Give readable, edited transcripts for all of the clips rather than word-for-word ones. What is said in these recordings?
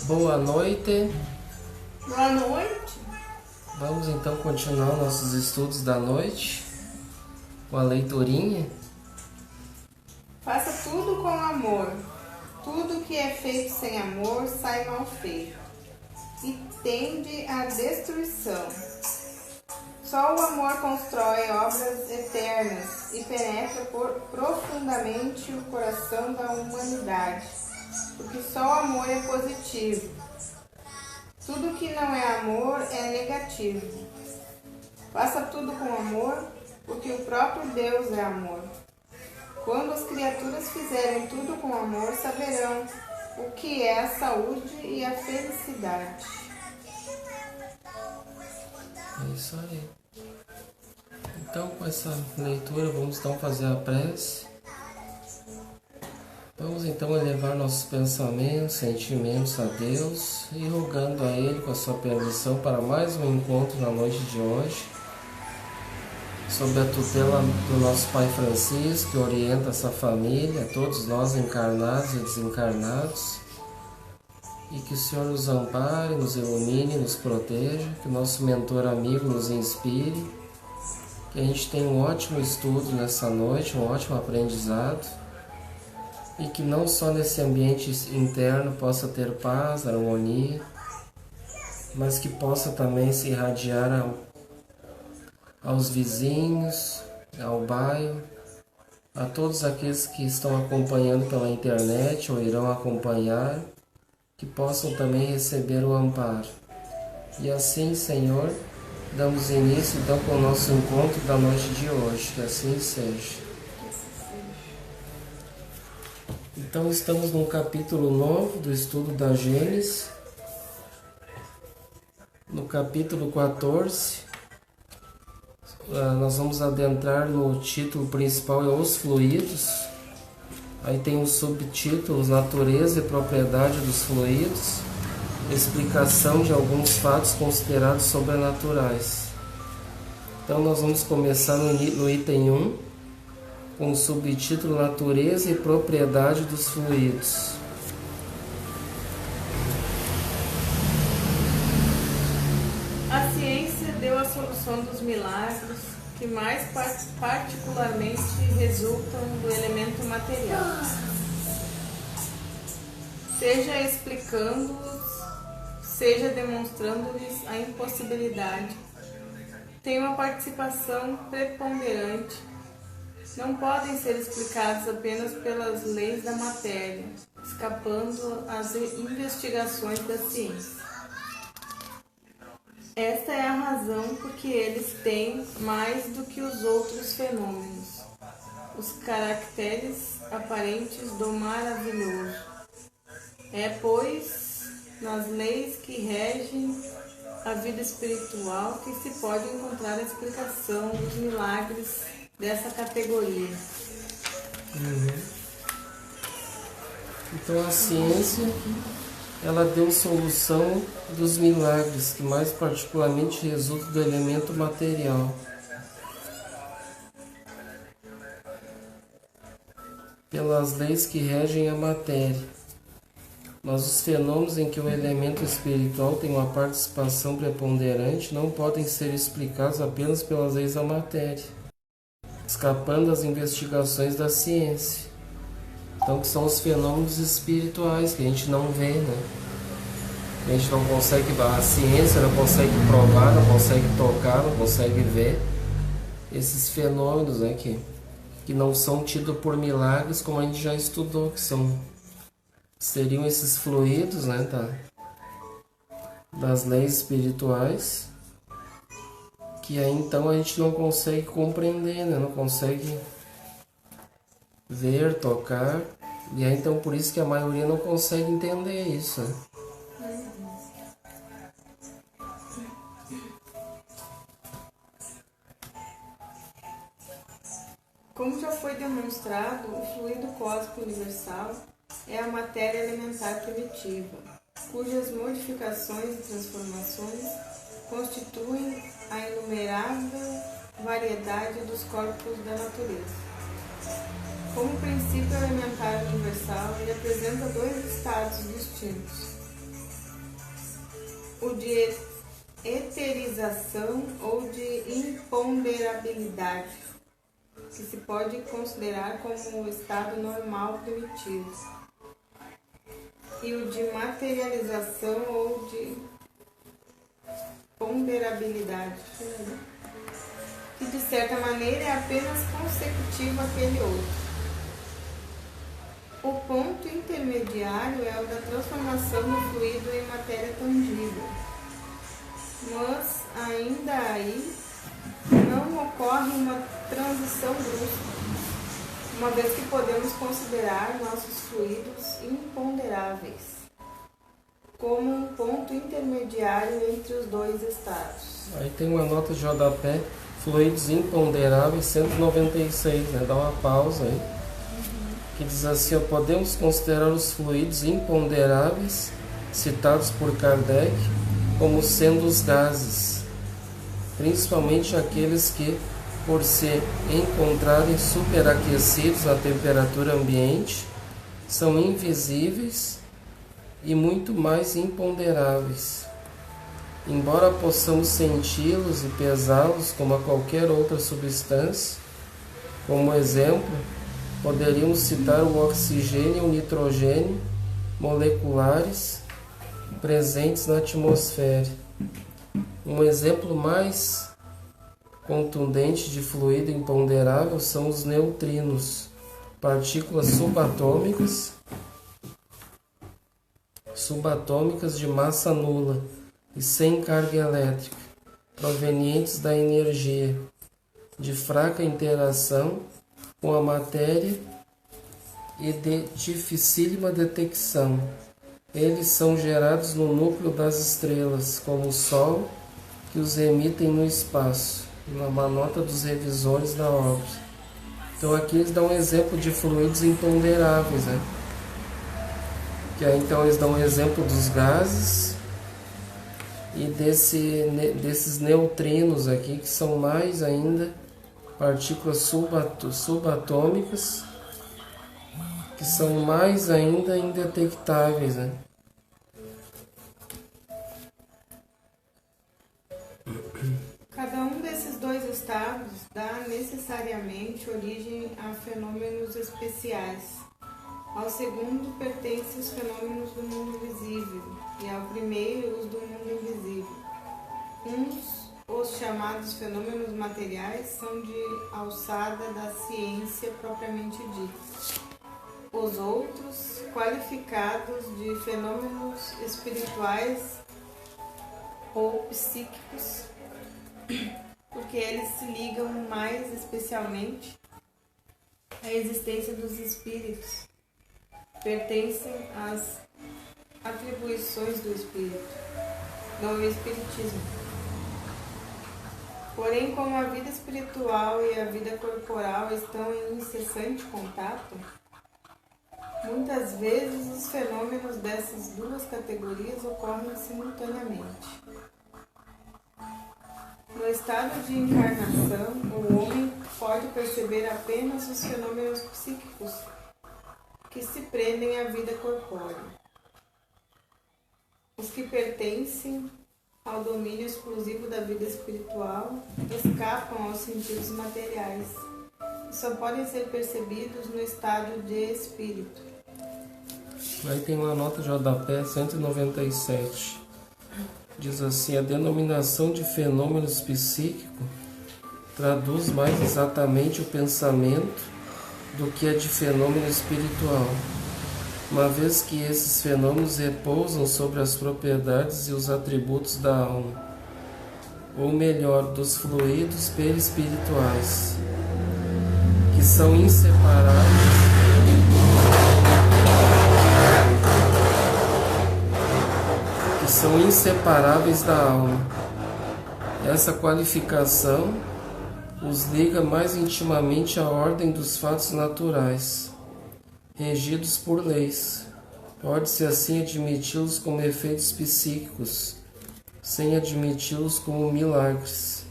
Boa noite. Boa noite. Vamos então continuar nossos estudos da noite com a leiturinha. Faça tudo com amor. Tudo que é feito sem amor sai mal feito e tende à destruição. Só o amor constrói obras eternas e penetra profundamente o coração da humanidade, porque só o amor é positivo. Tudo que não é amor é negativo. Faça tudo com amor, porque o próprio Deus é amor. Quando as criaturas fizerem tudo com amor, saberão o que é a saúde e a felicidade. É isso aí. Então, com essa leitura, vamos então fazer a prece. Vamos então elevar nossos pensamentos, sentimentos a Deus e rogando a Ele com a sua permissão para mais um encontro na noite de hoje, sob a tutela do nosso Pai Francisco, que orienta essa família, todos nós encarnados e desencarnados, e que o Senhor nos ampare, nos ilumine, nos proteja, que o nosso mentor amigo nos inspire, que a gente tenha um ótimo estudo nessa noite, um ótimo aprendizado, e que não só nesse ambiente interno possa ter paz, harmonia, mas que possa também se irradiar aos vizinhos, ao bairro, a todos aqueles que estão acompanhando pela internet ou irão acompanhar, que possam também receber o amparo. E assim, Senhor, damos início então com o nosso encontro da noite de hoje, que assim seja. Então estamos no capítulo 9 do estudo da Gênesis, no capítulo 14, nós vamos adentrar no título principal, é Os Fluidos. Aí tem os subtítulos, Natureza e Propriedade dos Fluidos, explicação de alguns fatos considerados sobrenaturais. Então nós vamos começar no item 1, com o subtítulo Natureza e Propriedade dos Fluidos. A ciência deu a solução dos milagres que mais particularmente resultam do elemento material, seja explicando-os, seja demonstrando-lhes a impossibilidade. Tem uma participação preponderante. Não podem ser explicados apenas pelas leis da matéria, escapando às investigações da ciência. Esta é a razão por que eles têm, mais do que os outros fenômenos, os caracteres aparentes do maravilhoso. É, pois, nas leis que regem a vida espiritual que se pode encontrar a explicação dos milagres dessa categoria. Então a ciência, ela deu solução dos milagres que mais particularmente resultam do elemento material. Pelas leis que regem a matéria. Mas os fenômenos em que o elemento espiritual tem uma participação preponderante não podem ser explicados apenas pelas leis da matéria, escapando às investigações da ciência. Então, que são os fenômenos espirituais que a gente não vê, né? A gente não consegue, a ciência não consegue provar, não consegue tocar, não consegue ver esses fenômenos, né? Que não são tidos por milagres, como a gente já estudou, que seriam esses fluidos, né? Das leis espirituais, que aí então a gente não consegue compreender, né? Não consegue ver, tocar, e aí então por isso que a maioria não consegue entender isso, né? Como já foi demonstrado, o fluido cósmico universal é a matéria elementar primitiva, cujas modificações e transformações constituem a inumerável variedade dos corpos da natureza. Como princípio elementar universal, ele apresenta dois estados distintos: o de eterização ou de imponderabilidade, que se pode considerar como o estado normal primitivo, e o de materialização ou de ponderabilidade, que de certa maneira é apenas consecutivo àquele outro. O ponto intermediário é o da transformação do fluido em matéria tangível, mas ainda aí não ocorre uma transição brusca, uma vez que podemos considerar nossos fluidos imponderáveis como um ponto intermediário entre os dois estados. Aí tem uma nota de rodapé, fluidos imponderáveis, 196, né? Dá uma pausa aí. Que diz assim, ó, podemos considerar os fluidos imponderáveis, citados por Kardec, como sendo os gases, principalmente aqueles que, por se encontrarem superaquecidos à temperatura ambiente, são invisíveis e muito mais imponderáveis. Embora possamos senti-los e pesá-los como a qualquer outra substância, como exemplo, poderíamos citar o oxigênio e o nitrogênio moleculares presentes na atmosfera. Um exemplo mais contundente de fluido imponderável são os neutrinos, partículas subatômicas de massa nula e sem carga elétrica, provenientes da energia, de fraca interação com a matéria e de dificílima detecção. Eles são gerados no núcleo das estrelas, como o Sol, que os emitem no espaço, numa nota dos revisores da obra. Então aqui eles dão um exemplo de fluidos imponderáveis, né? Que aí então eles dão um exemplo dos gases e desses neutrinos aqui, que são mais ainda partículas subatômicas, que são mais ainda indetectáveis, né? Cada um desses dois estados dá necessariamente origem a fenômenos especiais. Ao segundo pertencem os fenômenos do mundo visível e ao primeiro os do mundo invisível. Os chamados fenômenos materiais são de alçada da ciência propriamente dita. Os outros, qualificados de fenômenos espirituais ou psíquicos, porque eles se ligam mais especialmente à existência dos espíritos, pertencem às atribuições do espiritismo. Porém, como a vida espiritual e a vida corporal estão em incessante contato, muitas vezes os fenômenos dessas duas categorias ocorrem simultaneamente. No estado de encarnação, o homem pode perceber apenas os fenômenos psíquicos que se prendem à vida corpórea. Os que pertencem ao domínio exclusivo da vida espiritual escapam aos sentidos materiais e só podem ser percebidos no estado de espírito. Aí tem uma nota de rodapé 197. Diz assim, a denominação de fenômenos psíquicos traduz mais exatamente o pensamento do que a de fenômeno espiritual, uma vez que esses fenômenos repousam sobre as propriedades e os atributos da alma, ou melhor, dos fluidos perispirituais, que são inseparáveis da alma. Essa qualificação os liga mais intimamente à ordem dos fatos naturais, regidos por leis. Pode-se assim admiti-los como efeitos psíquicos, sem admiti-los como milagres.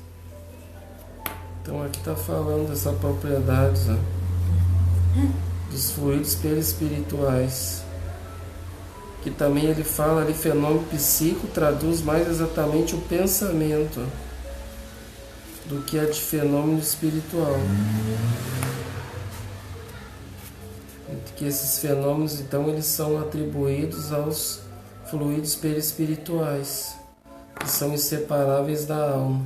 Então aqui está falando dessa propriedade, dos fluidos perispirituais, que também ele fala ali, fenômeno psíquico traduz mais exatamente o pensamento do que a de fenômeno espiritual. Que esses fenômenos, então, eles são atribuídos aos fluidos perispirituais, que são inseparáveis da alma.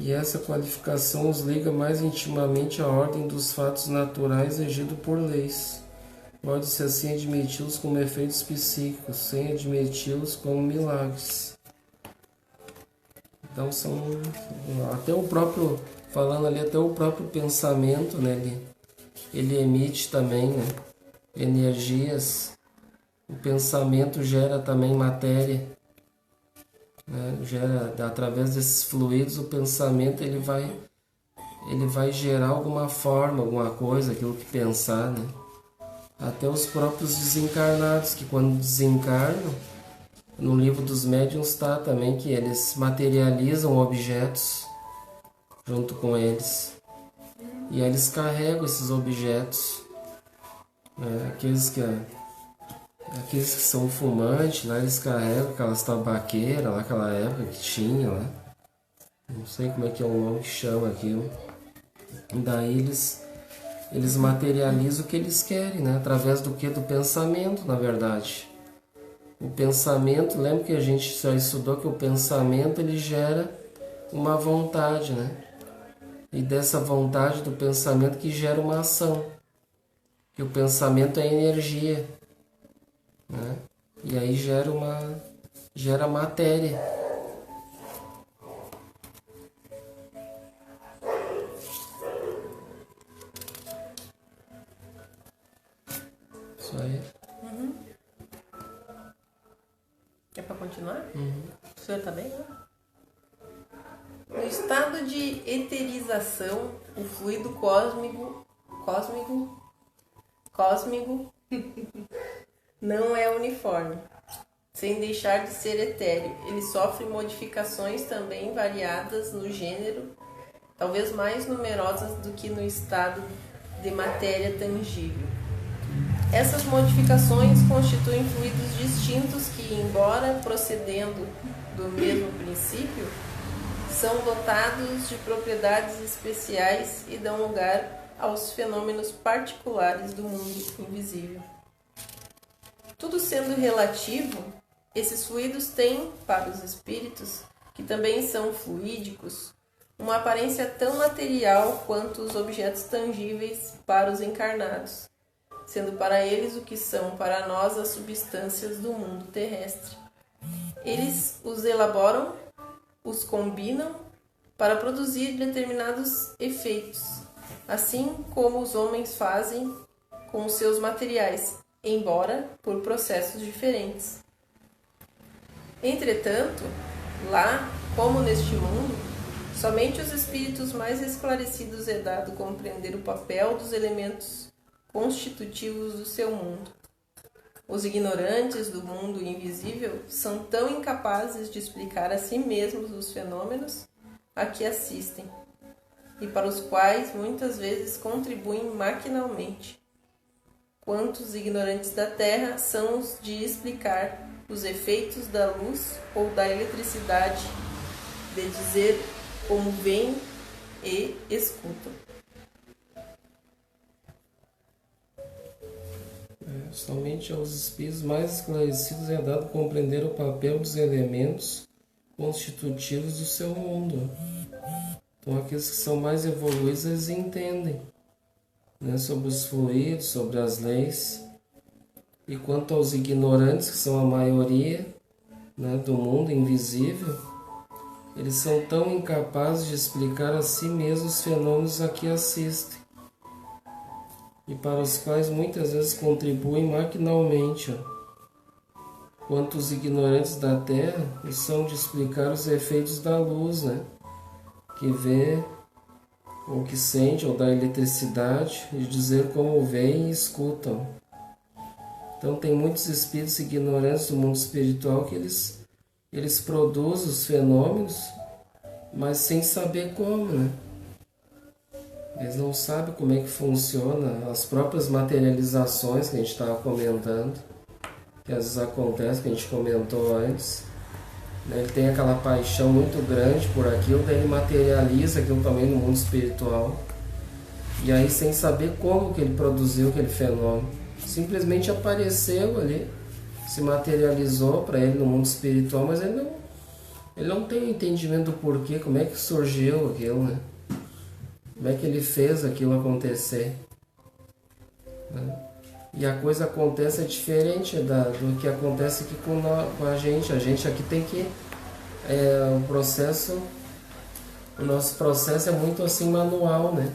E essa qualificação os liga mais intimamente à ordem dos fatos naturais regido por leis. Pode-se assim admiti-los como efeitos psíquicos, sem admiti-los como milagres. Então são até o próprio, falando ali, até o próprio pensamento, né, ele emite também, né, energias. O pensamento gera também matéria, né, gera, através desses fluidos, o pensamento ele vai gerar alguma forma, alguma coisa, aquilo que pensar, né? Até os próprios desencarnados, que quando desencarnam, no livro dos médiuns está também que eles materializam objetos junto com eles. E eles carregam esses objetos. Aqueles que são fumantes, lá eles carregam aquelas tabaqueiras, lá aquela época que tinha lá. Não sei como é que é o nome que chama aquilo. E daí eles materializam o que eles querem, né? Através do que? Do pensamento, na verdade. O pensamento, lembra que a gente já estudou que o pensamento ele gera uma vontade, né? E dessa vontade do pensamento que gera uma ação. Que o pensamento é energia, né? E aí gera matéria. Isso aí. É para continuar? O senhor está bem, né? No estado de eterização, o fluido cósmico não é uniforme, sem deixar de ser etéreo. Ele sofre modificações também variadas no gênero, talvez mais numerosas do que no estado de matéria tangível. Essas modificações constituem fluidos distintos que, embora procedendo do mesmo princípio, são dotados de propriedades especiais e dão lugar aos fenômenos particulares do mundo invisível. Tudo sendo relativo, esses fluidos têm, para os espíritos, que também são fluídicos, uma aparência tão material quanto os objetos tangíveis para os encarnados, sendo para eles o que são para nós as substâncias do mundo terrestre. Eles os elaboram, os combinam para produzir determinados efeitos, assim como os homens fazem com os seus materiais, embora por processos diferentes. Entretanto, lá, como neste mundo, somente os espíritos mais esclarecidos é dado compreender o papel dos elementos constitutivos do seu mundo. Os ignorantes do mundo invisível são tão incapazes de explicar a si mesmos os fenômenos a que assistem, e para os quais muitas vezes contribuem maquinalmente, quanto os ignorantes da Terra são os de explicar os efeitos da luz ou da eletricidade, de dizer como veem e escutam. Somente aos espíritos mais esclarecidos é dado compreender o papel dos elementos constitutivos do seu mundo. Então aqueles que são mais evoluídos, eles entendem, né, sobre os fluidos, sobre as leis. E quanto aos ignorantes, que são a maioria, né, do mundo invisível, eles são tão incapazes de explicar a si mesmos os fenômenos a que assistem, e para os quais muitas vezes contribuem maquinalmente, quanto os ignorantes da Terra são de explicar os efeitos da luz, né, que vê, ou que sente, ou da eletricidade, e dizer como veem e escutam. Então tem muitos espíritos ignorantes do mundo espiritual que eles produzem os fenômenos, mas sem saber como, né? Eles não sabem como é que funciona as próprias materializações que a gente estava comentando, que às vezes acontece, que a gente comentou antes. Ele tem aquela paixão muito grande por aquilo, daí ele materializa aquilo também no mundo espiritual. E aí, sem saber como que ele produziu aquele fenômeno, simplesmente apareceu ali, se materializou para ele no mundo espiritual, mas ele não tem o entendimento do porquê, como é que surgiu aquilo, né? Como é que ele fez aquilo acontecer, né? E a coisa acontece diferente do que acontece aqui com a gente. A gente aqui tem que... o nosso processo é muito assim manual, né?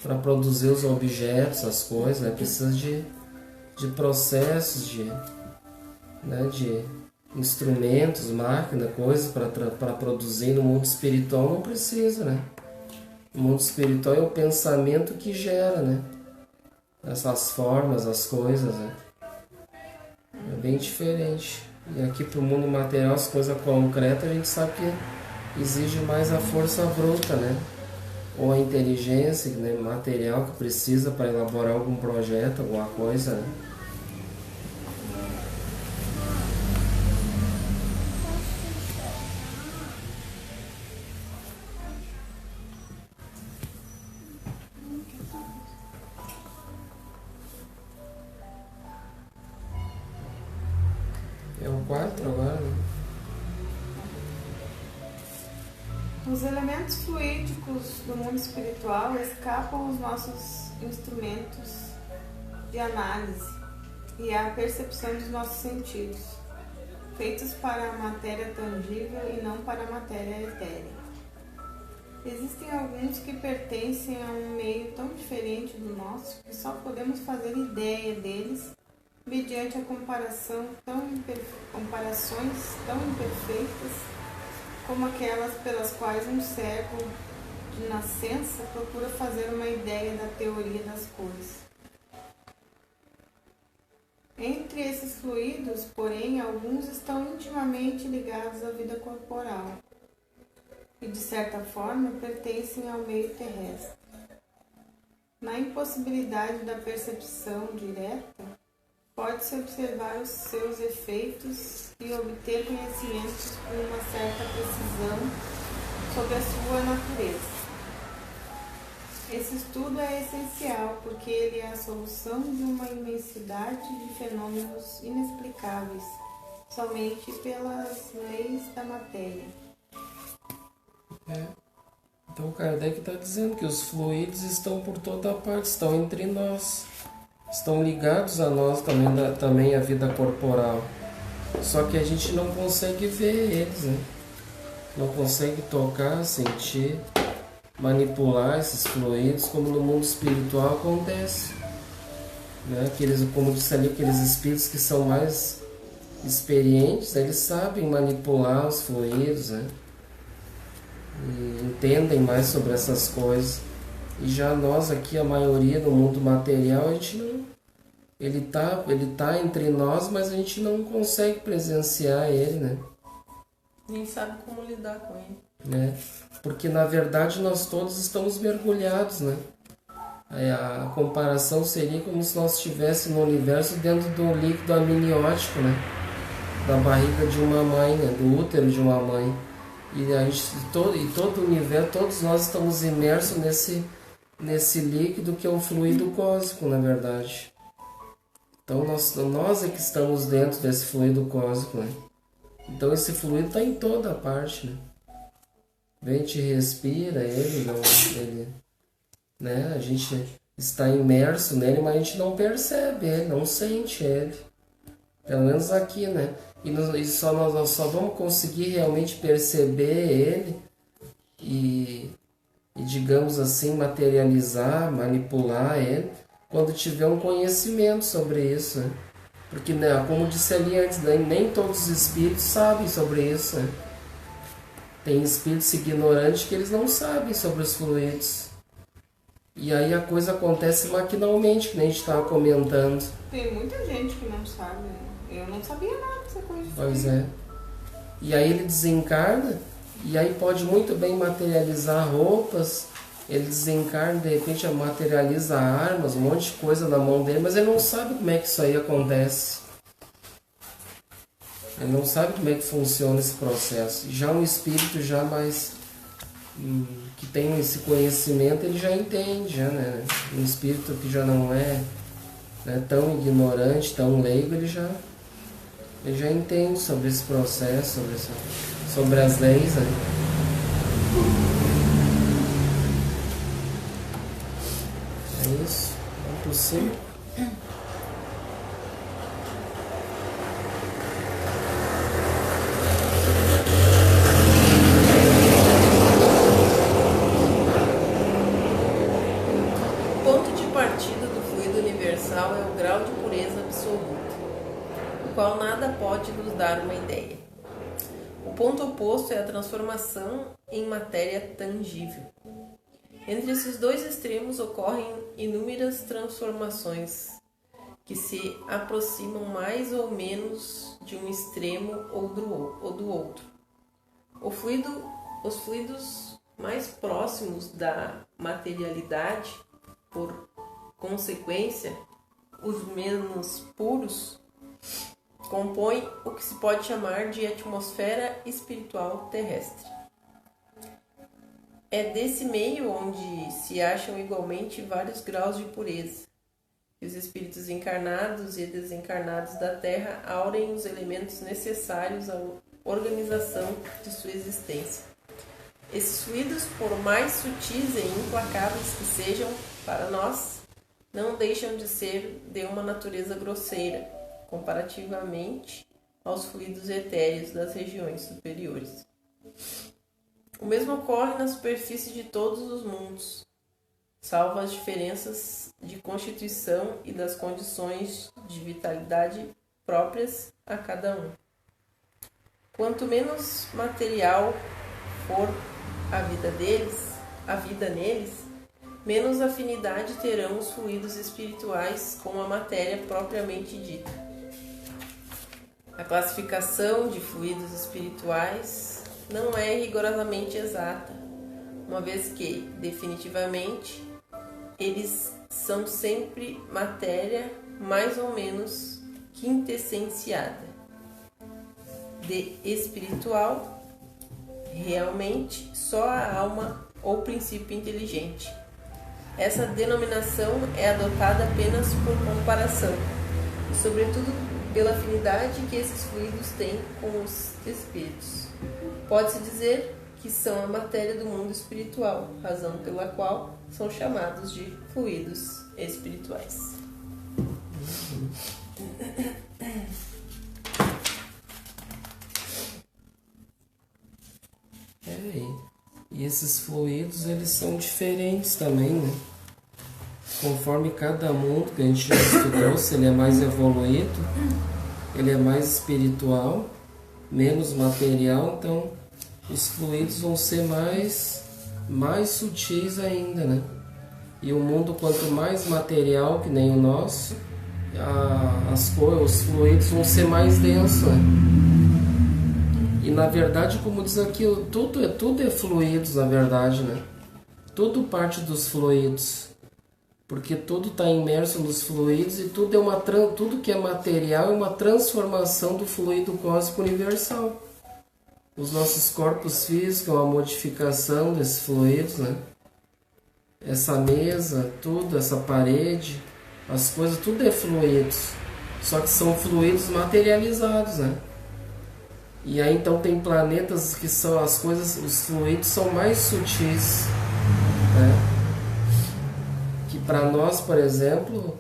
Para produzir os objetos, as coisas, né? Precisa de processos, de instrumentos, máquina, coisas para produzir. No mundo espiritual não precisa, né? O mundo espiritual é o pensamento que gera, né? Essas formas, as coisas, né? É bem diferente. E aqui para o mundo material, as coisas concretas, a gente sabe que exige mais a força bruta, né? Ou a inteligência, né, material que precisa para elaborar algum projeto, alguma coisa, né? É o 4 agora, né? Os elementos fluídicos do mundo espiritual escapam os nossos instrumentos de análise e à percepção dos nossos sentidos, feitos para a matéria tangível e não para a matéria etérea. Existem alguns que pertencem a um meio tão diferente do nosso que só podemos fazer ideia deles mediante a comparações tão imperfeitas como aquelas pelas quais um cego de nascença procura fazer uma ideia da teoria das cores. Entre esses fluidos, porém, alguns estão intimamente ligados à vida corporal e, de certa forma, pertencem ao meio terrestre. Na impossibilidade da percepção direta, pode-se observar os seus efeitos e obter conhecimentos com uma certa precisão sobre a sua natureza. Esse estudo é essencial porque ele é a solução de uma imensidade de fenômenos inexplicáveis, somente pelas leis da matéria. Então o Kardec está dizendo que os fluidos estão por toda parte, estão entre nós. Estão ligados a nós também a vida corporal. Só que a gente não consegue ver eles, né? Não consegue tocar, sentir, manipular esses fluidos como no mundo espiritual acontece, né? Como disse ali, aqueles espíritos que são mais experientes, eles sabem manipular os fluidos, né? E entendem mais sobre essas coisas. E já nós aqui, a maioria no mundo material, a gente não... Ele tá entre nós, mas a gente não consegue presenciar ele, né? Nem sabe como lidar com ele. Né? Porque, na verdade, nós todos estamos mergulhados, né? A comparação seria como se nós estivéssemos no universo dentro do líquido amniótico, né? Da barriga de uma mãe, né? Do útero de uma mãe. E a gente, todo o universo, todos nós estamos imersos nesse líquido que é o fluido cósmico, na verdade. Então nós é que estamos dentro desse fluido cósmico, né? Então esse fluido está em toda parte, né? A gente respira ele, né? A gente está imerso nele, mas a gente não percebe ele, não sente ele. Pelo menos aqui, né? Nós só vamos conseguir realmente perceber ele e digamos assim, materializar, manipular ele, quando tiver um conhecimento sobre isso, né? Porque, né, como disse ali antes, nem todos os espíritos sabem sobre isso, né? Tem espíritos ignorantes que eles não sabem sobre os fluidos. E aí a coisa acontece maquinalmente, que nem a gente estava comentando. Tem muita gente que não sabe, né? Eu não sabia nada dessa coisa. Pois é. E aí ele desencarna, e aí pode muito bem materializar roupas, ele desencarna, de repente materializa armas, um monte de coisa na mão dele, mas ele não sabe como é que isso aí acontece. Ele não sabe como é que funciona esse processo. Já um espírito já mais que tem esse conhecimento, ele já entende, já, né? Um espírito que já não é, né, tão ignorante, tão leigo, ele já entende sobre esse processo, sobre as leis, né? É isso. Vamos pro 5. O ponto de partida do fluido universal é o grau de pureza absoluta, o qual nada pode nos dar uma ideia. O ponto oposto é a transformação em matéria tangível. Entre esses dois extremos ocorrem inúmeras transformações que se aproximam mais ou menos de um extremo ou do outro. Os fluidos mais próximos da materialidade, por consequência, os menos puros, compõem o que se pode chamar de atmosfera espiritual terrestre. É desse meio onde se acham igualmente vários graus de pureza, que os espíritos encarnados e desencarnados da Terra aurem os elementos necessários à organização de sua existência. Esses fluidos, por mais sutis e implacáveis que sejam para nós, não deixam de ser de uma natureza grosseira, comparativamente aos fluidos etéreos das regiões superiores. O mesmo ocorre na superfície de todos os mundos, salvo as diferenças de constituição e das condições de vitalidade próprias a cada um. Quanto menos material for a vida neles, menos afinidade terão os fluidos espirituais com a matéria propriamente dita. A classificação de fluidos espirituais não é rigorosamente exata, uma vez que, definitivamente, eles são sempre matéria mais ou menos quintessenciada. De espiritual, realmente, só a alma ou princípio inteligente. Essa denominação é adotada apenas por comparação, e sobretudo pela afinidade que esses fluidos têm com os espíritos. Pode-se dizer que são a matéria do mundo espiritual, razão pela qual são chamados de fluidos espirituais. E esses fluidos, eles são diferentes também, né? Conforme cada mundo que a gente já estudou, se ele é mais evoluído, ele é mais espiritual, menos material, então os fluidos vão ser mais sutis ainda, né? E o mundo, quanto mais material, que nem o nosso, os fluidos vão ser mais densos, né? E na verdade, como diz aqui, tudo é fluidos, na verdade, né? Tudo parte dos fluidos, porque tudo está imerso nos fluidos e tudo que é material é uma transformação do fluido cósmico universal. Os nossos corpos físicos é uma modificação desses fluidos, né? Essa mesa, tudo, essa parede, as coisas, tudo é fluidos, só que são fluidos materializados, né? E aí então tem planetas que são as coisas, os fluidos são mais sutis, né? Que para nós, por exemplo,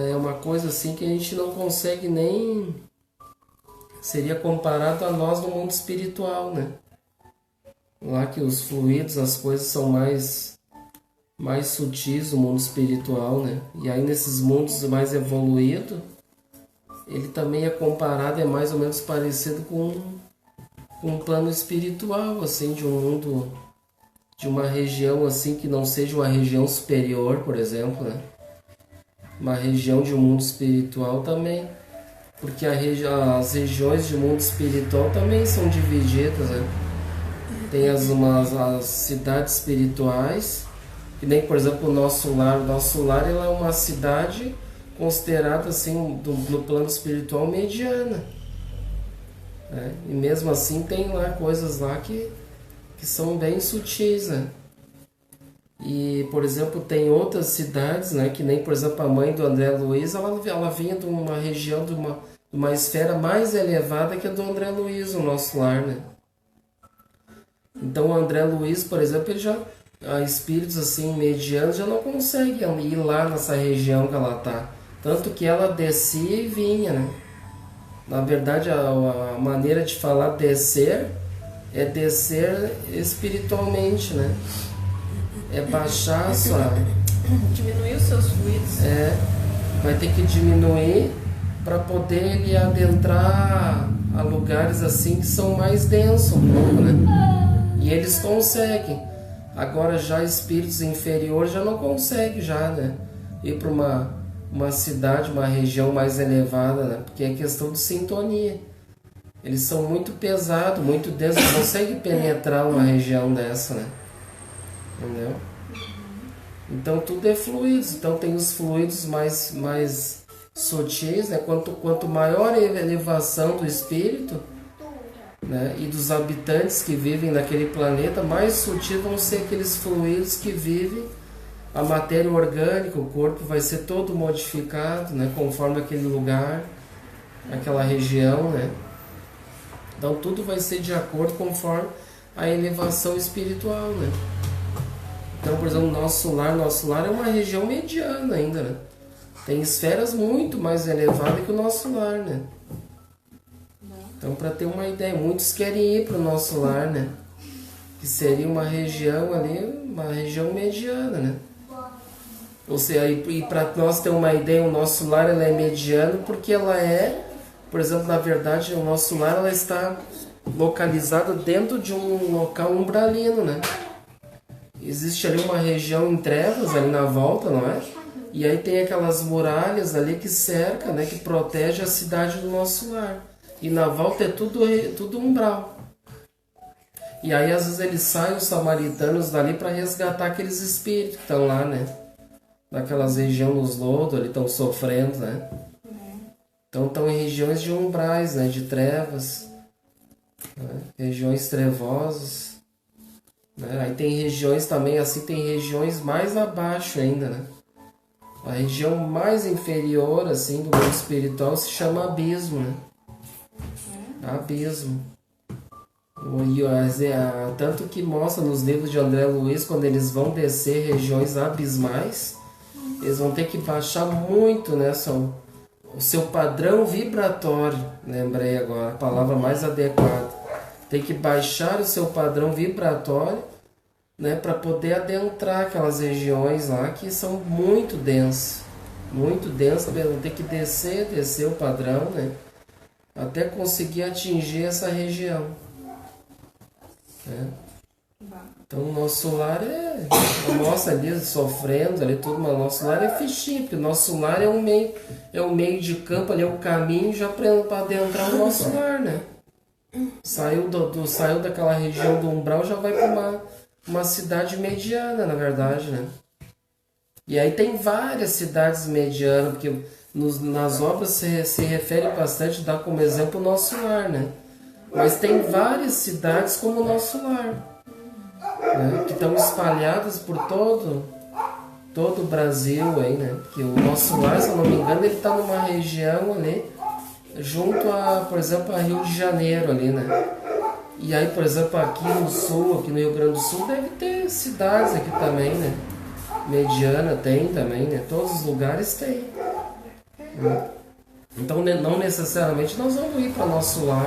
é uma coisa assim que a gente não consegue nem... Seria comparado a nós no mundo espiritual, né? Lá que os fluidos, as coisas são mais sutis no mundo espiritual, né? E aí nesses mundos mais evoluídos, ele também é comparado, é mais ou menos parecido com um plano espiritual, assim, de um mundo, de uma região assim que não seja uma região superior, por exemplo, né? Uma região de um mundo espiritual também, porque as regiões de mundo espiritual também são divididas, né? Tem as cidades espirituais Que nem, por exemplo, o nosso lar. O nosso lar ela é uma cidade considerada assim, no plano espiritual, mediana. Né? E mesmo assim tem lá coisas lá que são bem sutis, né? E, por exemplo, tem outras cidades, né, que nem, por exemplo, a mãe do André Luiz, ela vinha de uma região, de uma esfera mais elevada que a do André Luiz, o nosso lar, né? Então, o André Luiz, por exemplo, ele já, espíritos assim, medianos, já não conseguem ir lá nessa região que ela está. Tanto que ela descia e vinha, né? Na verdade, a maneira de falar descer é descer espiritualmente, né? É baixar a sua... Diminuir os seus fluidos. Vai ter que diminuir para poder ele adentrar a lugares assim que são mais densos um pouco, né? E eles conseguem. Agora já espíritos inferiores já não conseguem já, né? Ir para uma cidade, uma região mais elevada, né? Porque é questão de sintonia. Eles são muito pesados, muito densos, não conseguem penetrar uma região dessa, né? Entendeu? Então tudo é fluidos. Então tem os fluidos mais sutis, né? Quanto maior a elevação do espírito, né, e dos habitantes que vivem naquele planeta, mais sutis vão ser aqueles fluidos que vivem a matéria orgânica. O corpo vai ser todo modificado, né, conforme aquele lugar, aquela região, né? Então tudo vai ser de acordo conforme a elevação espiritual, né? Então, por exemplo, nosso lar é uma região mediana ainda, né? Tem esferas muito mais elevadas que o nosso lar, né? Então, para ter uma ideia, muitos querem ir para o nosso lar, né? Que seria uma região ali, uma região mediana, né? Ou seja, e para nós ter uma ideia, o nosso lar ela é mediano porque ela é, por exemplo, na verdade, o nosso lar ela está localizada dentro de um local umbralino, né? Existe ali uma região em trevas ali na volta, não é? E aí tem aquelas muralhas ali que cercam, né? Que protege a cidade do nosso lar. E na volta é tudo umbral. E aí às vezes eles saem, os samaritanos, dali para resgatar aqueles espíritos que estão lá, né? Naquelas regiões nos lodos, ali estão sofrendo, né? Então estão em regiões de umbrais, né? De trevas, né? Regiões trevosas. Aí tem regiões também, assim, tem regiões mais abaixo ainda, né? A região mais inferior, assim, do mundo espiritual se chama abismo, né? Abismo. Tanto que mostra nos livros de André Luiz, quando eles vão descer regiões abismais, eles vão ter que baixar muito, né? O seu padrão vibratório, lembrei agora, a palavra mais adequada. Tem que baixar o seu padrão vibratório, né, para poder adentrar aquelas regiões lá que são muito densas. Muito densas, vão ter que descer o padrão, né, até conseguir atingir essa região. Né? Então o nosso lar mostra ali sofrendo, ali tudo, mas o nosso lar é fichinho, porque o nosso lar é um meio de campo, ali é o caminho já para adentrar o nosso lar, né? Saiu daquela região do umbral, já vai para uma cidade mediana, na verdade, né? E aí tem várias cidades medianas, porque nas obras se refere bastante, dá como exemplo o nosso lar, né? Mas tem várias cidades como o nosso lar, né? Que estão espalhadas por todo o Brasil aí, né? Porque o nosso lar, se eu não me engano, ele está numa região ali, junto por exemplo, a Rio de Janeiro ali, né? E aí, por exemplo, aqui no sul, aqui no Rio Grande do Sul, deve ter cidades aqui também, né? Mediana tem também, né? Todos os lugares tem. Então, não necessariamente nós vamos ir para o nosso lar,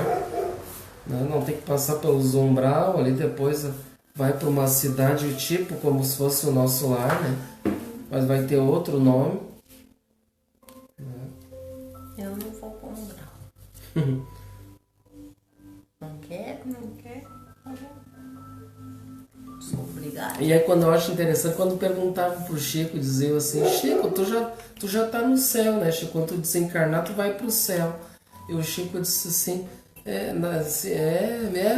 né? Não tem que passar pelos umbral, ali depois vai para uma cidade tipo como se fosse o nosso lar, né? Mas vai ter outro nome. Eu não vou para o umbral. Não quer? Sou obrigada. E aí quando eu acho interessante, quando perguntavam pro Chico, diziam assim, Chico, tu já tá no céu, né, Chico? Quando tu desencarnar, tu vai pro céu. E o Chico disse assim,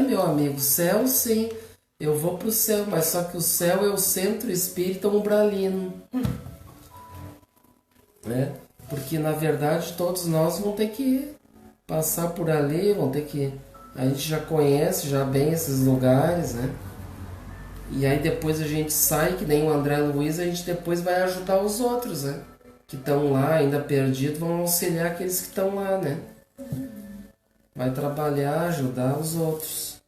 meu amigo, céu sim, eu vou pro céu, mas só que o céu é o centro espírita umbralino. Né? Porque na verdade todos nós vamos ter que passar por ali, vamos ter que... A gente já conhece já bem esses lugares, né? E aí depois a gente sai, que nem o André Luiz, a gente depois vai ajudar os outros, né? Que estão lá ainda perdidos, vão auxiliar aqueles que estão lá, né? Vai trabalhar, ajudar os outros.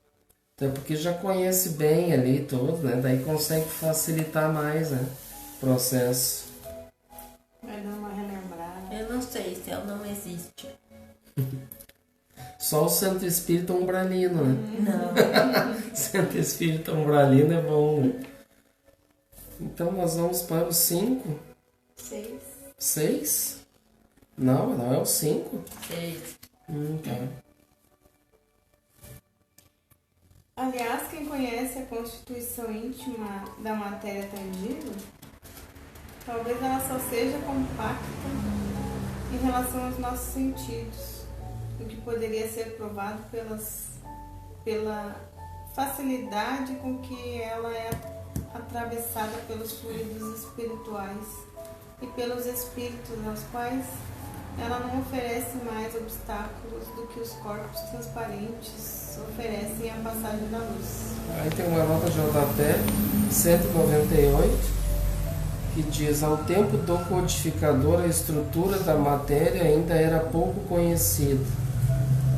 Até porque já conhece bem ali todo, né? Daí consegue facilitar mais, né? O processo. Vai dar uma relembrada. Eu não sei, céu não existe. Só o Santo Espírito Umbralino, né? Não. Santo Espírito Umbralino é bom, né? Então nós vamos para o 5. 6. 6? Não, não é o 5. 6. Tá. Aliás, quem conhece a constituição íntima da matéria tangível, talvez ela só seja compacta em relação aos nossos sentidos, o que poderia ser provado pela facilidade com que ela é atravessada pelos fluidos espirituais e pelos espíritos aos quais ela não oferece mais obstáculos do que os corpos transparentes oferecem à passagem da luz. Aí tem uma nota de rodapé 198 que diz: ao tempo do codificador, a estrutura da matéria ainda era pouco conhecida.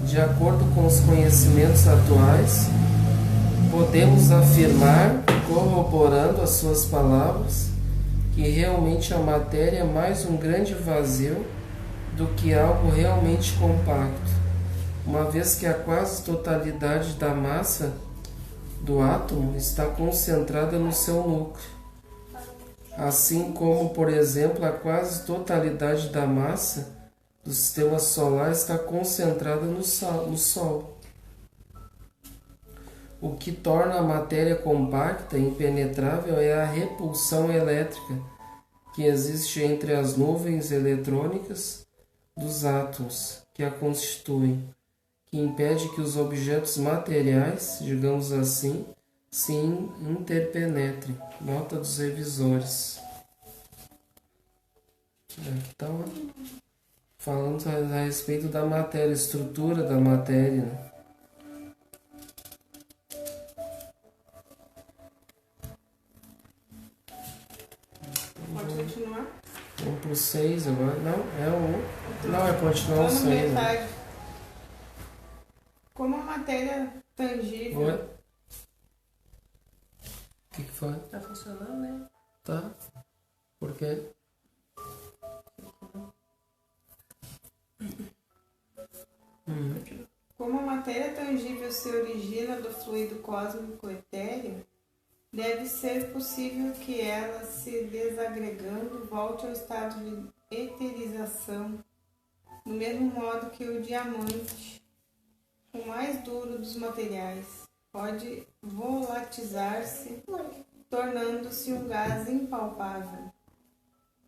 De acordo com os conhecimentos atuais, podemos afirmar, corroborando as suas palavras, que realmente a matéria é mais um grande vazio do que algo realmente compacto, uma vez que a quase totalidade da massa do átomo está concentrada no seu núcleo, assim como, por exemplo, a quase totalidade da massa do sistema solar está concentrada no Sol. O que torna a matéria compacta e impenetrável é a repulsão elétrica que existe entre as nuvens eletrônicas dos átomos que a constituem, que impede que os objetos materiais, digamos assim, se interpenetrem. Nota dos revisores. Aqui está falando a respeito da matéria, estrutura da matéria, né? Pode continuar? Vamos pro 6 agora. Não, é o... Não, é continuar o 6. Metade. Como a matéria tangível... Oi? O que foi? Tá funcionando, né? Tá. Por quê? Como a matéria tangível se origina do fluido cósmico etéreo, deve ser possível que ela, se desagregando, volte ao estado de eterização, do mesmo modo que o diamante, o mais duro dos materiais, pode volatilizar-se, tornando-se um gás impalpável.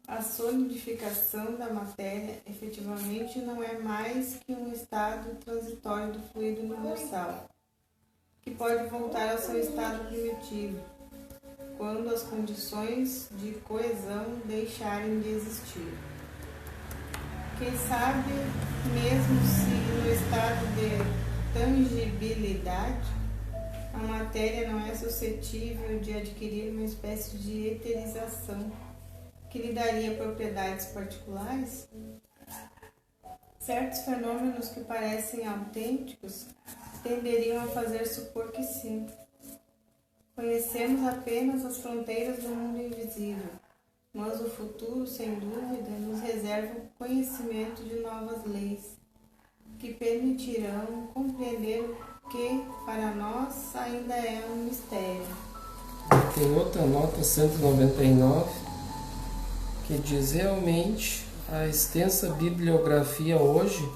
A solidificação da matéria efetivamente não é mais que um estado transitório do fluido universal, que pode voltar ao seu estado primitivo, quando as condições de coesão deixarem de existir. Quem sabe, mesmo se no estado de tangibilidade, a matéria não é suscetível de adquirir uma espécie de eterização que lhe daria propriedades particulares, certos fenômenos que parecem autênticos tenderiam a fazer supor que sim. Conhecemos apenas as fronteiras do mundo invisível, mas o futuro, sem dúvida, nos reserva o conhecimento de novas leis, que permitirão compreender o que, para nós, ainda é um mistério. Tem outra nota 199 que diz: realmente a extensa bibliografia hoje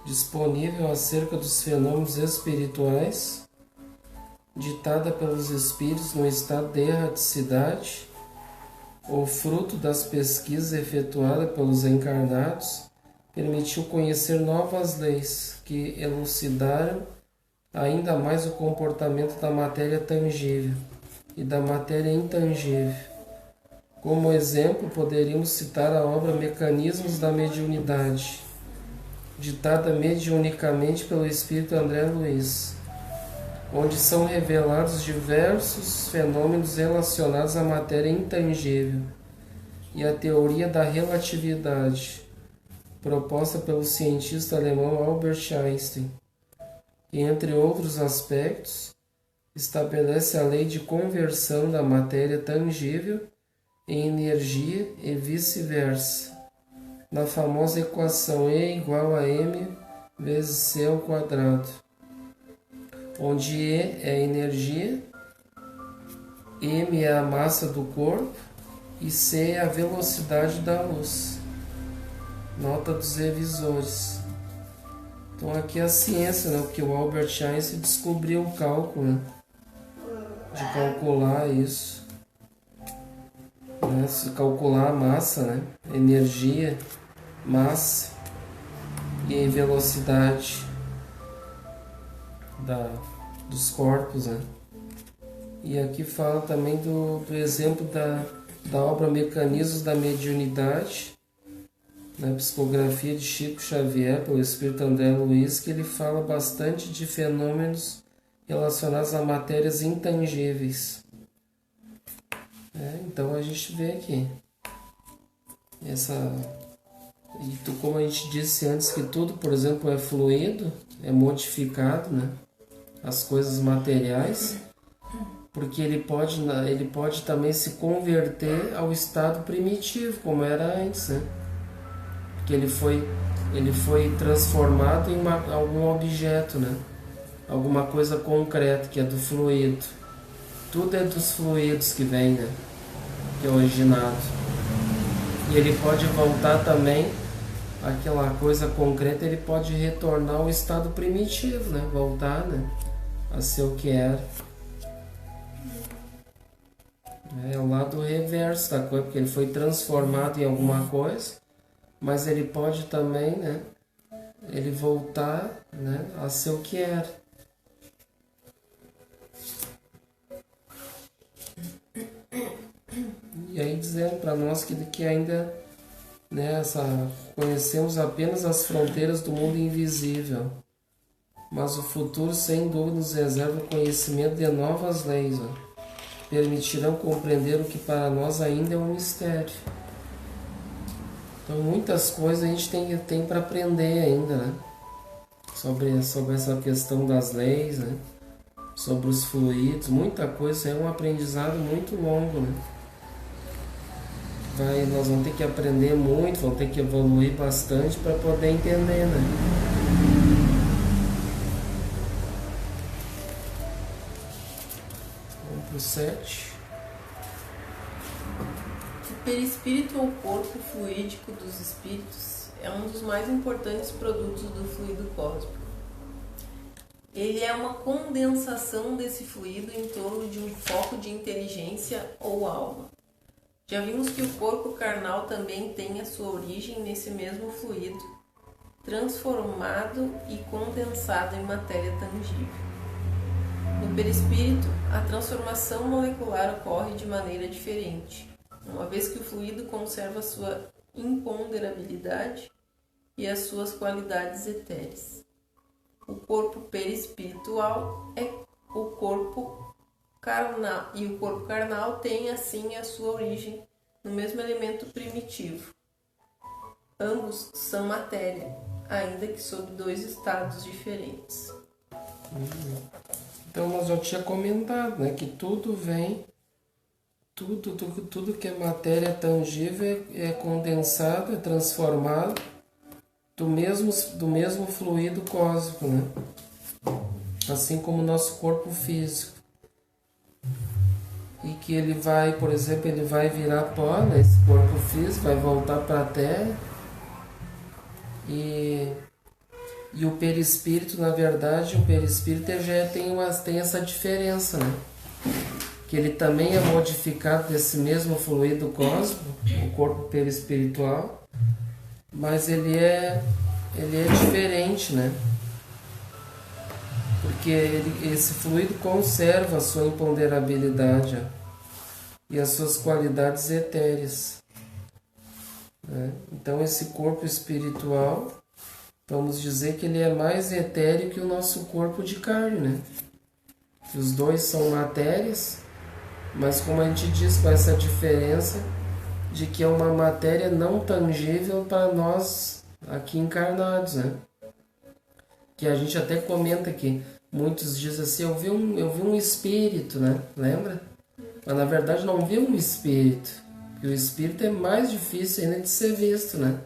disponível acerca dos fenômenos espirituais, ditada pelos espíritos no estado de erraticidade, ou fruto das pesquisas efetuadas pelos encarnados, permitiu conhecer novas leis que elucidaram ainda mais o comportamento da matéria tangível e da matéria intangível. Como exemplo, poderíamos citar a obra Mecanismos da Mediunidade, ditada mediunicamente pelo espírito André Luiz, onde são revelados diversos fenômenos relacionados à matéria intangível e a teoria da relatividade, proposta pelo cientista alemão Albert Einstein, que, entre outros aspectos, estabelece a lei de conversão da matéria tangível em energia e vice-versa, na famosa equação E igual a m vezes c ao quadrado, onde E é a energia, m é a massa do corpo e c é a velocidade da luz. Nota dos revisores. Então aqui é a ciência, né? Porque o Albert Einstein descobriu o cálculo, né? De calcular isso, né? Se calcular a massa, né? Energia, massa e velocidade dos corpos, né? E aqui fala também do exemplo da obra Mecanismos da Mediunidade, na psicografia de Chico Xavier, pelo espírito André Luiz, que ele fala bastante de fenômenos relacionados a matérias intangíveis. Então a gente vê aqui como a gente disse antes, que tudo, por exemplo, é fluido, é modificado, né? As coisas materiais, porque ele pode também se converter ao estado primitivo, como era antes, né? Porque ele foi transformado em algum objeto, né? Alguma coisa concreta, que é do fluido. Tudo é dos fluidos que vem, né? Que é originado. E ele pode voltar também, aquela coisa concreta, ele pode retornar ao estado primitivo, né? Voltar, né? A ser o que era. É o lado reverso da coisa, porque ele foi transformado em alguma coisa, mas ele pode também, né? Ele voltar, né? A ser o que era. E aí dizendo para nós que ainda, né, conhecemos apenas as fronteiras do mundo invisível, mas o futuro sem dúvida nos reserva o conhecimento de novas leis, ó, permitirão compreender o que para nós ainda é um mistério. Então muitas coisas a gente tem para aprender ainda, né? Sobre essa questão das leis, né? Sobre os fluidos, muita coisa, é um aprendizado muito longo, né? Nós vamos ter que aprender muito, vamos ter que evoluir bastante para poder entender, né? Vamos para o 7. O perispírito ou corpo fluídico dos espíritos é um dos mais importantes produtos do fluido cósmico. Ele é uma condensação desse fluido em torno de um foco de inteligência ou alma. Já vimos que o corpo carnal também tem a sua origem nesse mesmo fluido, transformado e condensado em matéria tangível. No perispírito, a transformação molecular ocorre de maneira diferente, uma vez que o fluido conserva sua imponderabilidade e as suas qualidades etéreas. O corpo perispiritual é o corpo carnal, e o corpo carnal tem assim a sua origem no mesmo elemento primitivo. Ambos são matéria, ainda que sob dois estados diferentes. Então nós já tinha comentado, né, que tudo vem, tudo que é matéria tangível é condensado, é transformado do mesmo fluido cósmico, né? Assim como o nosso corpo físico. E que ele vai, por exemplo, ele vai virar pó, né? Esse corpo físico vai voltar para a Terra. E o perispírito, na verdade, o perispírito já tem essa diferença, né? Que ele também é modificado desse mesmo fluido cósmico, o corpo perispiritual, mas ele é diferente, né? porque esse fluido conserva a sua imponderabilidade, ó, e as suas qualidades etéreas, né? Então esse corpo espiritual, vamos dizer que ele é mais etéreo que o nosso corpo de carne, né? Os dois são matérias, mas como a gente diz, com essa diferença de que é uma matéria não tangível para nós aqui encarnados, né? Que a gente até comenta que muitos dizem assim, eu vi um espírito, né? Lembra? Mas na verdade não vi um espírito, porque o espírito é mais difícil ainda de ser visto, né?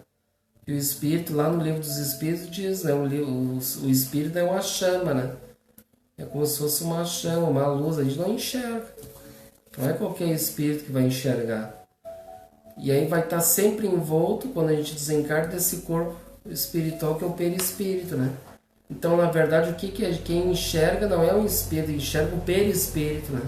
E o espírito, lá no livro dos espíritos diz, né? O espírito é uma chama, né? É como se fosse uma chama, uma luz, a gente não enxerga. Não é qualquer espírito que vai enxergar. E aí vai estar sempre envolto, quando a gente desencarna, desse corpo espiritual que é o perispírito, né? Então, na verdade, o que é? Quem enxerga não é o espírito, enxerga o perispírito, né?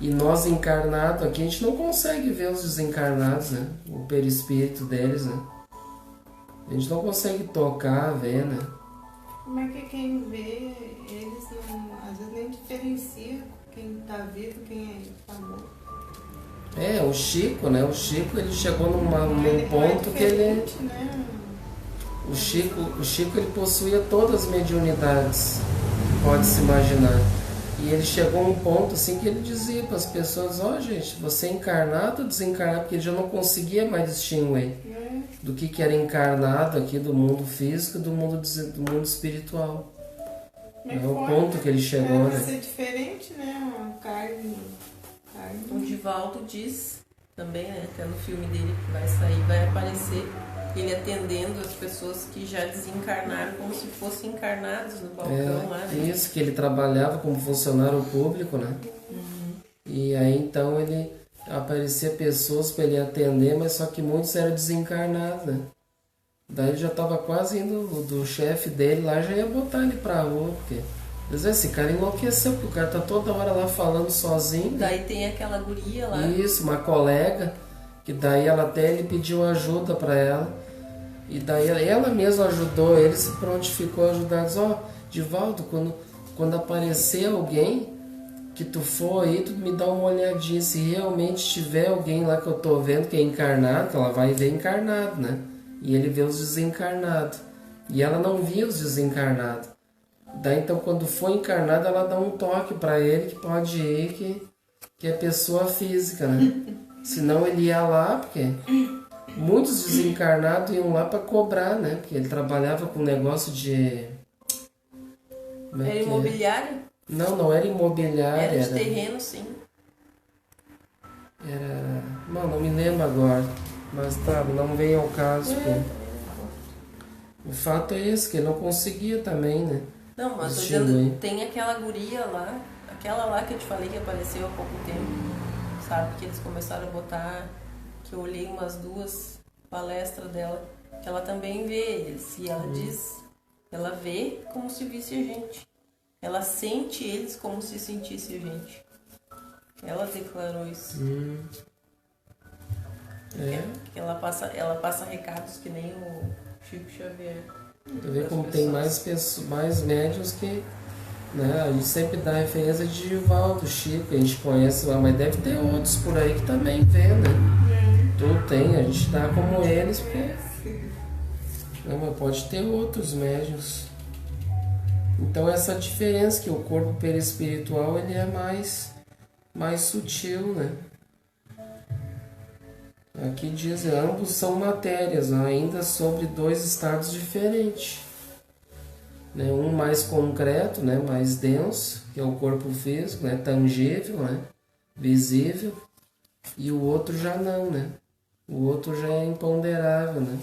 E nós encarnados aqui, a gente não consegue ver os desencarnados, né? O perispírito deles, né? A gente não consegue tocar, ver, né? Como é que quem vê, eles não, às vezes nem diferencia quem está vivo, quem está morto. É, o Chico, né? O Chico, ele chegou num ponto que ele... Né? O Chico ele possuía todas as mediunidades, pode-se imaginar. E ele chegou a um ponto assim que ele dizia para as pessoas, ó, gente, você é encarnado ou desencarnado? Porque ele já não conseguia mais distinguir do que era encarnado aqui do mundo físico e do mundo espiritual. É o ponto que ele chegou, né? Vai ser diferente, né? Uma carne. O Divaldo diz também, né? Até no filme dele que vai sair, vai aparecer ele atendendo as pessoas que já desencarnaram como se fossem encarnados no balcão lá, né? Isso, que ele trabalhava como funcionário público, né? Uhum. E aí então ele aparecia pessoas para ele atender, mas só que muitos eram desencarnados, né? Daí ele já estava quase indo, do chefe dele lá já ia botar ele pra rua, porque esse cara enlouqueceu, porque o cara tá toda hora lá falando sozinho. Daí tem aquela guria lá. Isso, uma colega, que daí ela até ele pediu ajuda para ela. E daí ela mesma ajudou ele, se prontificou a ajudar. Diz, ó, Divaldo, quando aparecer alguém que tu for aí, tu me dá uma olhadinha. Se realmente tiver alguém lá que eu tô vendo que é encarnado, que ela vai ver encarnado, né? E ele vê os desencarnados. E ela não via os desencarnados. Daí então quando for encarnado, ela dá um toque para ele que pode ir, que é pessoa física, né? Senão ele ia lá, porque muitos desencarnados iam lá para cobrar, né? Porque ele trabalhava com negócio de... Era imobiliário? Não era imobiliário. Era de terreno, sim. Era... Não me lembro agora. Mas tá, não veio ao caso. O fato é esse, que ele não conseguia também, né? Não, mas tô dizendo, tem aquela guria lá, aquela lá que eu te falei que apareceu há pouco tempo, sabe? Que eles começaram a botar, que eu olhei umas 2 palestras dela, que ela também vê eles. E ela diz, ela vê como se visse a gente. Ela sente eles como se sentisse a gente. Ela declarou isso. Que ela passa recados que nem o Chico Xavier. Tu vê como tem mais médiuns que... Né? A gente sempre dá referência de Divaldo, Chico, a gente conhece lá, mas deve ter outros por aí que também vê, né? Tudo tem, a gente dá como eles, porque... Não, mas pode ter outros médiuns. Então essa diferença, que o corpo perispiritual ele é mais sutil, né? Aqui diz, ambos são matérias, ainda sobre 2 estados diferentes. Né? Um mais concreto, né? Mais denso, que é o corpo físico, né? Tangível, né? Visível. E o outro já não, né? O outro já é imponderável, né?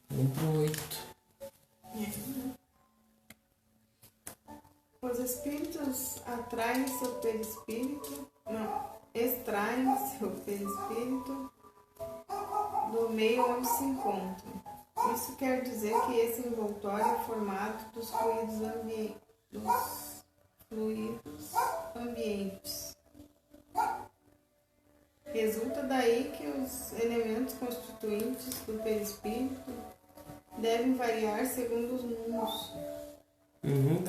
Vamos pro 8. Os espíritos atraem seu perispírito, extraem seu perispírito do meio onde se encontram. Isso quer dizer que esse envoltório é formado dos fluidos ambientes. Resulta daí que os elementos constituintes do perispírito devem variar segundo os mundos.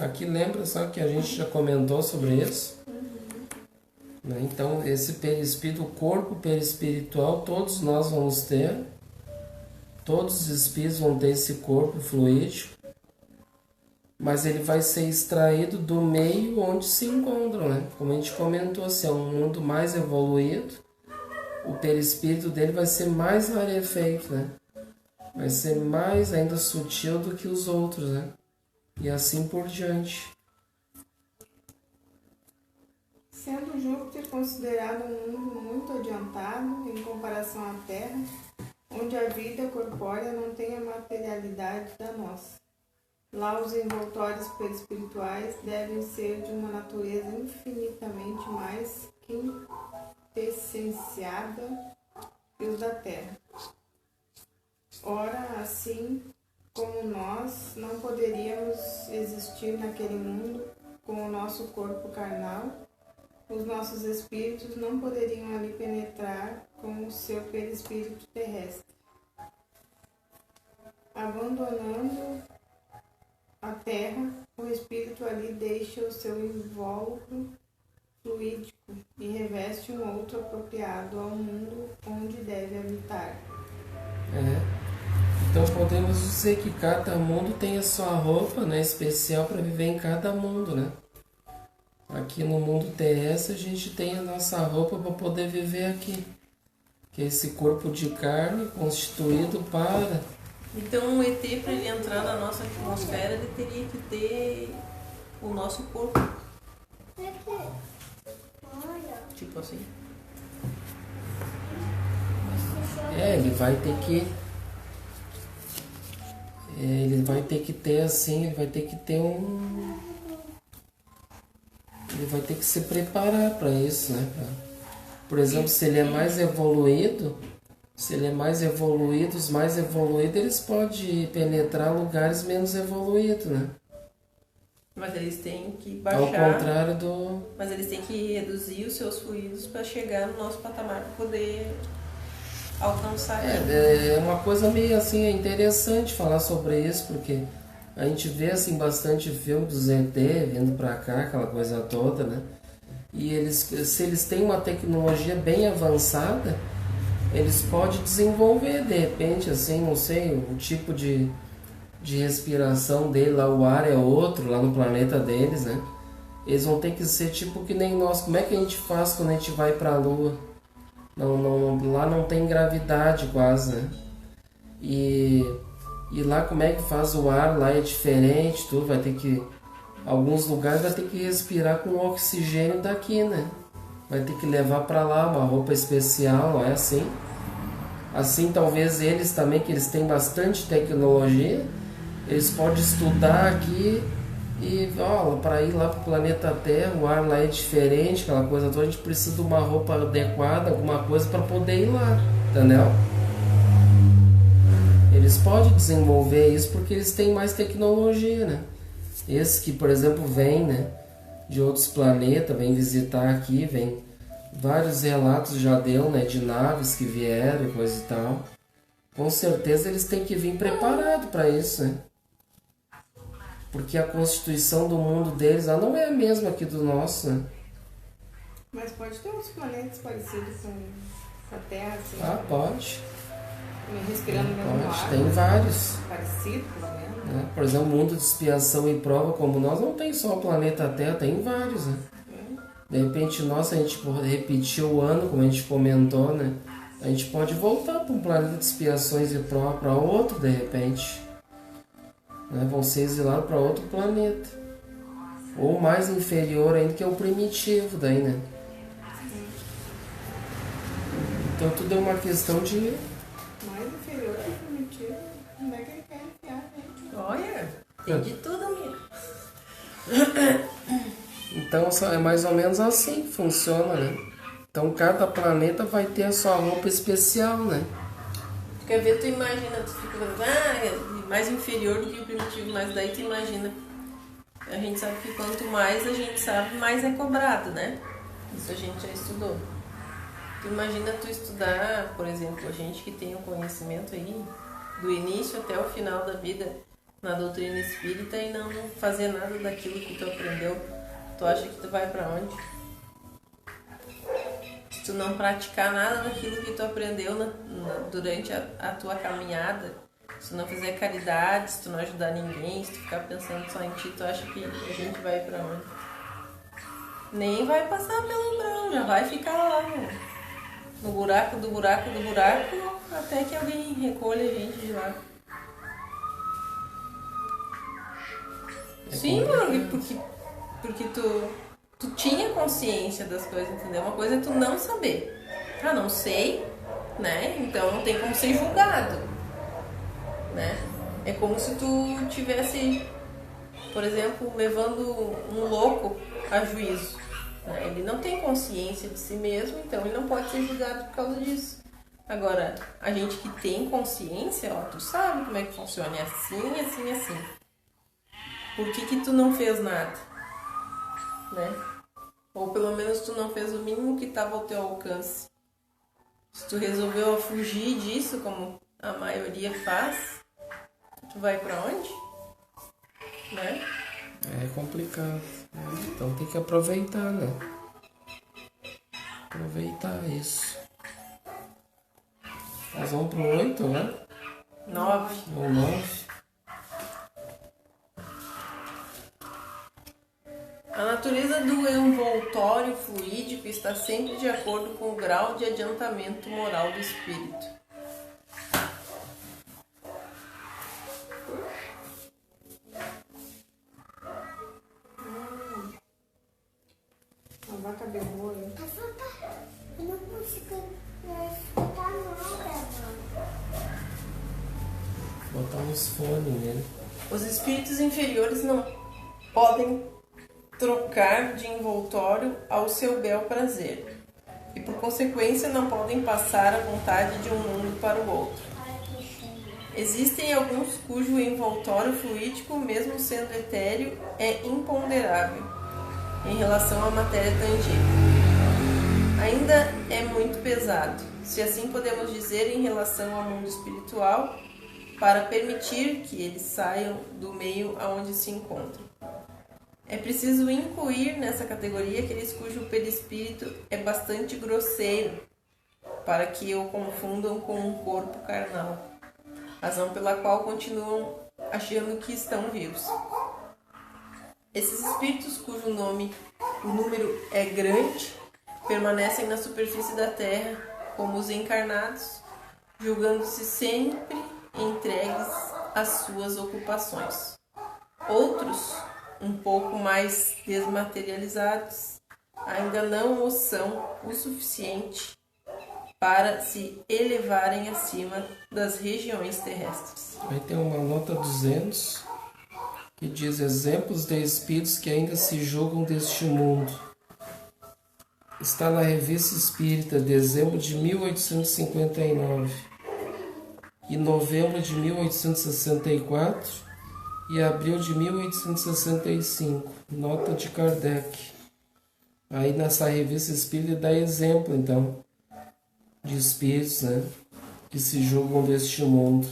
Aqui lembra só que a gente já comentou sobre isso? Né? Então, esse perispírito, o corpo perispiritual, todos nós vamos ter. Todos os espíritos vão ter esse corpo fluídico. Mas ele vai ser extraído do meio onde se encontram, né? Como a gente comentou, se é um mundo mais evoluído, o perispírito dele vai ser mais rarefeito, né? Vai ser mais ainda sutil do que os outros, né? E assim por diante. Sendo Júpiter considerado um mundo muito adiantado em comparação à Terra, onde a vida corpórea não tem a materialidade da nossa. Lá os envoltórios perispirituais devem ser de uma natureza infinitamente mais quintessenciada que os da Terra. Ora, assim como nós não poderíamos existir naquele mundo com o nosso corpo carnal, os nossos espíritos não poderiam ali penetrar com o seu perispírito terrestre. Abandonando a Terra, o espírito ali deixa o seu invólucro fluídico e reveste um outro apropriado ao mundo onde deve habitar. Então podemos dizer que cada mundo tem a sua roupa, né, especial para viver em cada mundo, né? Aqui no mundo terrestre a gente tem a nossa roupa para poder viver aqui, que é esse corpo de carne constituído para... Então um ET, para ele entrar na nossa atmosfera, ele teria que ter o nosso corpo. Tipo assim. Ele vai ter que... Ele vai ter que ter assim, ele vai ter que ter um... Ele vai ter que se preparar para isso, né? Por exemplo, se ele é mais evoluído... os mais evoluídos, eles podem penetrar lugares menos evoluídos, né? Mas eles têm que baixar... Ao contrário do... Mas eles têm que reduzir os seus fluidos para chegar no nosso patamar, para poder alcançar... É uma coisa meio assim, é interessante falar sobre isso, porque a gente vê assim bastante filme do ZT vindo para cá, aquela coisa toda, né? E se eles têm uma tecnologia bem avançada, eles podem desenvolver, de repente, assim, não sei, o tipo de respiração dele, lá o ar é outro, lá no planeta deles, né? Eles vão ter que ser tipo que nem nós. Como é que a gente faz quando a gente vai para a Lua? Lá não tem gravidade quase, né? E lá como é que faz o ar? Lá é diferente, tudo, vai ter que... Alguns lugares vai ter que respirar com o oxigênio daqui, né? Vai ter que levar para lá uma roupa especial, não é assim? Assim, talvez eles também, que eles têm bastante tecnologia, eles podem estudar aqui e, para ir lá para o planeta Terra, o ar lá é diferente, aquela coisa toda, a gente precisa de uma roupa adequada, alguma coisa para poder ir lá, entendeu? Eles podem desenvolver isso porque eles têm mais tecnologia, né? Esses que, por exemplo, vêm, né, de outros planetas, vêm visitar aqui, vêm vários relatos já deu, né, de naves que vieram e coisa e tal. Com certeza eles têm que vir preparados para isso, né? Porque a constituição do mundo deles não é a mesma aqui do nosso, né? Mas pode ter uns planetas parecidos com a Terra, assim? Pode. Respirando o mesmo ar. Tem vários. Parecido, pelo menos. Né? Por exemplo, o mundo de expiação e prova como nós não tem só o planeta Terra, tem vários, né? De repente, a gente repetir o ano, como a gente comentou, né? A gente pode voltar para um planeta de expiações e prova para outro, de repente. Né? Vão ser exilados para outro planeta. Ou mais inferior ainda, que é o primitivo daí, né? Então tudo é uma questão de... Mais inferior que o primitivo, onde é que ele quer enfiar, gente? Olha, tem de tudo, amigo. Então é mais ou menos assim que funciona, né? Então cada planeta vai ter a sua roupa especial, né? Quer ver, tu imagina, tu fica é mais inferior do que o primitivo, mas daí tu imagina. A gente sabe que quanto mais a gente sabe, mais é cobrado, né? Isso a gente já estudou. Tu imagina tu estudar, por exemplo, a gente que tem o conhecimento aí, do início até o final da vida na doutrina espírita e não fazer nada daquilo que tu aprendeu. Tu acha que tu vai pra onde? Se tu não praticar nada daquilo que tu aprendeu durante a tua caminhada, se tu não fizer caridade, se tu não ajudar ninguém, se tu ficar pensando só em ti, tu acha que a gente vai pra onde? Nem vai passar pelo umbral, já vai ficar lá, no buraco do buraco do buraco, até que alguém recolha a gente de lá. Sim, mano, porque tu tinha consciência das coisas, entendeu? Uma coisa é tu não saber. Ah, não sei, né? Então não tem como ser julgado, né? É como se tu tivesse, por exemplo, levando um louco a juízo. Né? Ele não tem consciência de si mesmo, então ele não pode ser julgado por causa disso. Agora, a gente que tem consciência, ó, tu sabe como é que funciona, é assim, assim, assim. Por que tu não fez nada? Né? Ou pelo menos tu não fez o mínimo que estava ao teu alcance. Se tu resolveu fugir disso, como a maioria faz, tu vai pra onde? Né? É complicado. Então tem que aproveitar, né? Aproveitar isso. Nós vamos pro 8, né? 9. Ou 9. A natureza do envoltório fluídico está sempre de acordo com o grau de adiantamento moral do espírito. A vaca berrou, hein? Eu não consigo escutar nada, Botar uns fones nele. Os espíritos inferiores não podem trocar de envoltório ao seu bel prazer e, por consequência, não podem passar a vontade de um mundo para o outro. Existem alguns cujo envoltório fluídico, mesmo sendo etéreo, é imponderável em relação à matéria tangível. Ainda é muito pesado, se assim podemos dizer, em relação ao mundo espiritual, para permitir que eles saiam do meio aonde se encontram. É preciso incluir nessa categoria aqueles cujo perispírito é bastante grosseiro, para que o confundam com um corpo carnal, razão pela qual continuam achando que estão vivos. Esses espíritos cujo número é grande, permanecem na superfície da terra como os encarnados, julgando-se sempre entregues às suas ocupações. Outros, um pouco mais desmaterializados, ainda não o são o suficiente para se elevarem acima das regiões terrestres. Aí tem uma nota 200 que diz exemplos de espíritos que ainda se julgam deste mundo. Está na Revista Espírita, dezembro de 1859 e novembro de 1864 e abril de 1865, nota de Kardec. Aí nessa Revista Espírita dá exemplo, então, de espíritos, né, que se julgam deste mundo.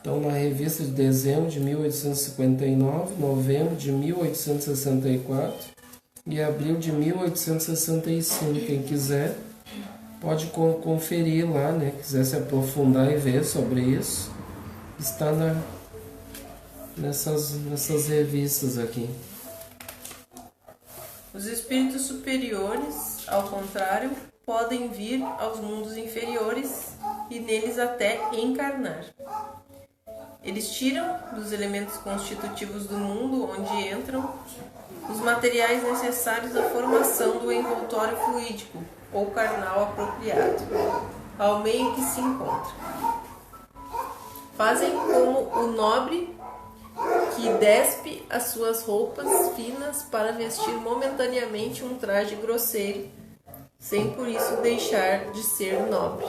Então, na revista de dezembro de 1859, novembro de 1864 e abril de 1865. Quem quiser pode conferir lá, né? Quiser se aprofundar e ver sobre isso, está nessas revistas aqui. Os espíritos superiores, ao contrário, podem vir aos mundos inferiores e neles até encarnar. Eles tiram dos elementos constitutivos do mundo onde entram os materiais necessários à formação do envoltório fluídico ou carnal apropriado ao meio que se encontra. Fazem como o nobre que despe as suas roupas finas para vestir momentaneamente um traje grosseiro, sem por isso deixar de ser nobre.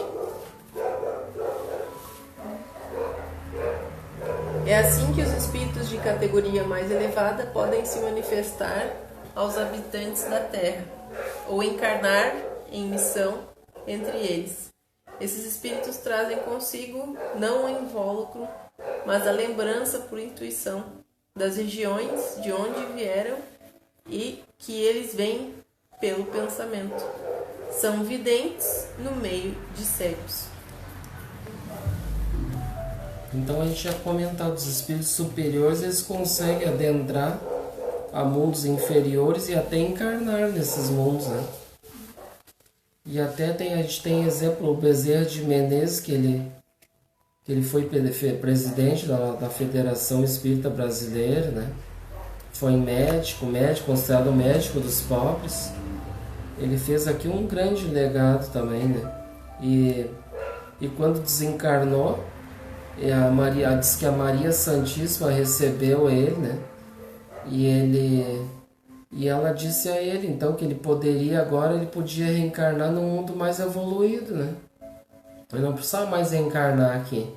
É assim que os espíritos de categoria mais elevada podem se manifestar aos habitantes da Terra, ou encarnar em missão entre eles. Esses espíritos trazem consigo não o invólucro, mas a lembrança por intuição das regiões de onde vieram e que eles veem pelo pensamento. São videntes no meio de cegos. Então a gente já comentou dos espíritos superiores, eles conseguem adentrar a mundos inferiores e até encarnar nesses mundos, né? E até a gente tem exemplo, o Bezerra de Menezes, que ele foi presidente da Federação Espírita Brasileira, né? Foi médico, considerado médico dos pobres. Ele fez aqui um grande legado também, né? E quando desencarnou, diz que a Maria Santíssima recebeu ele, né? E ela disse a ele, então, que ele podia reencarnar num mundo mais evoluído, né? Ele não precisava mais reencarnar aqui,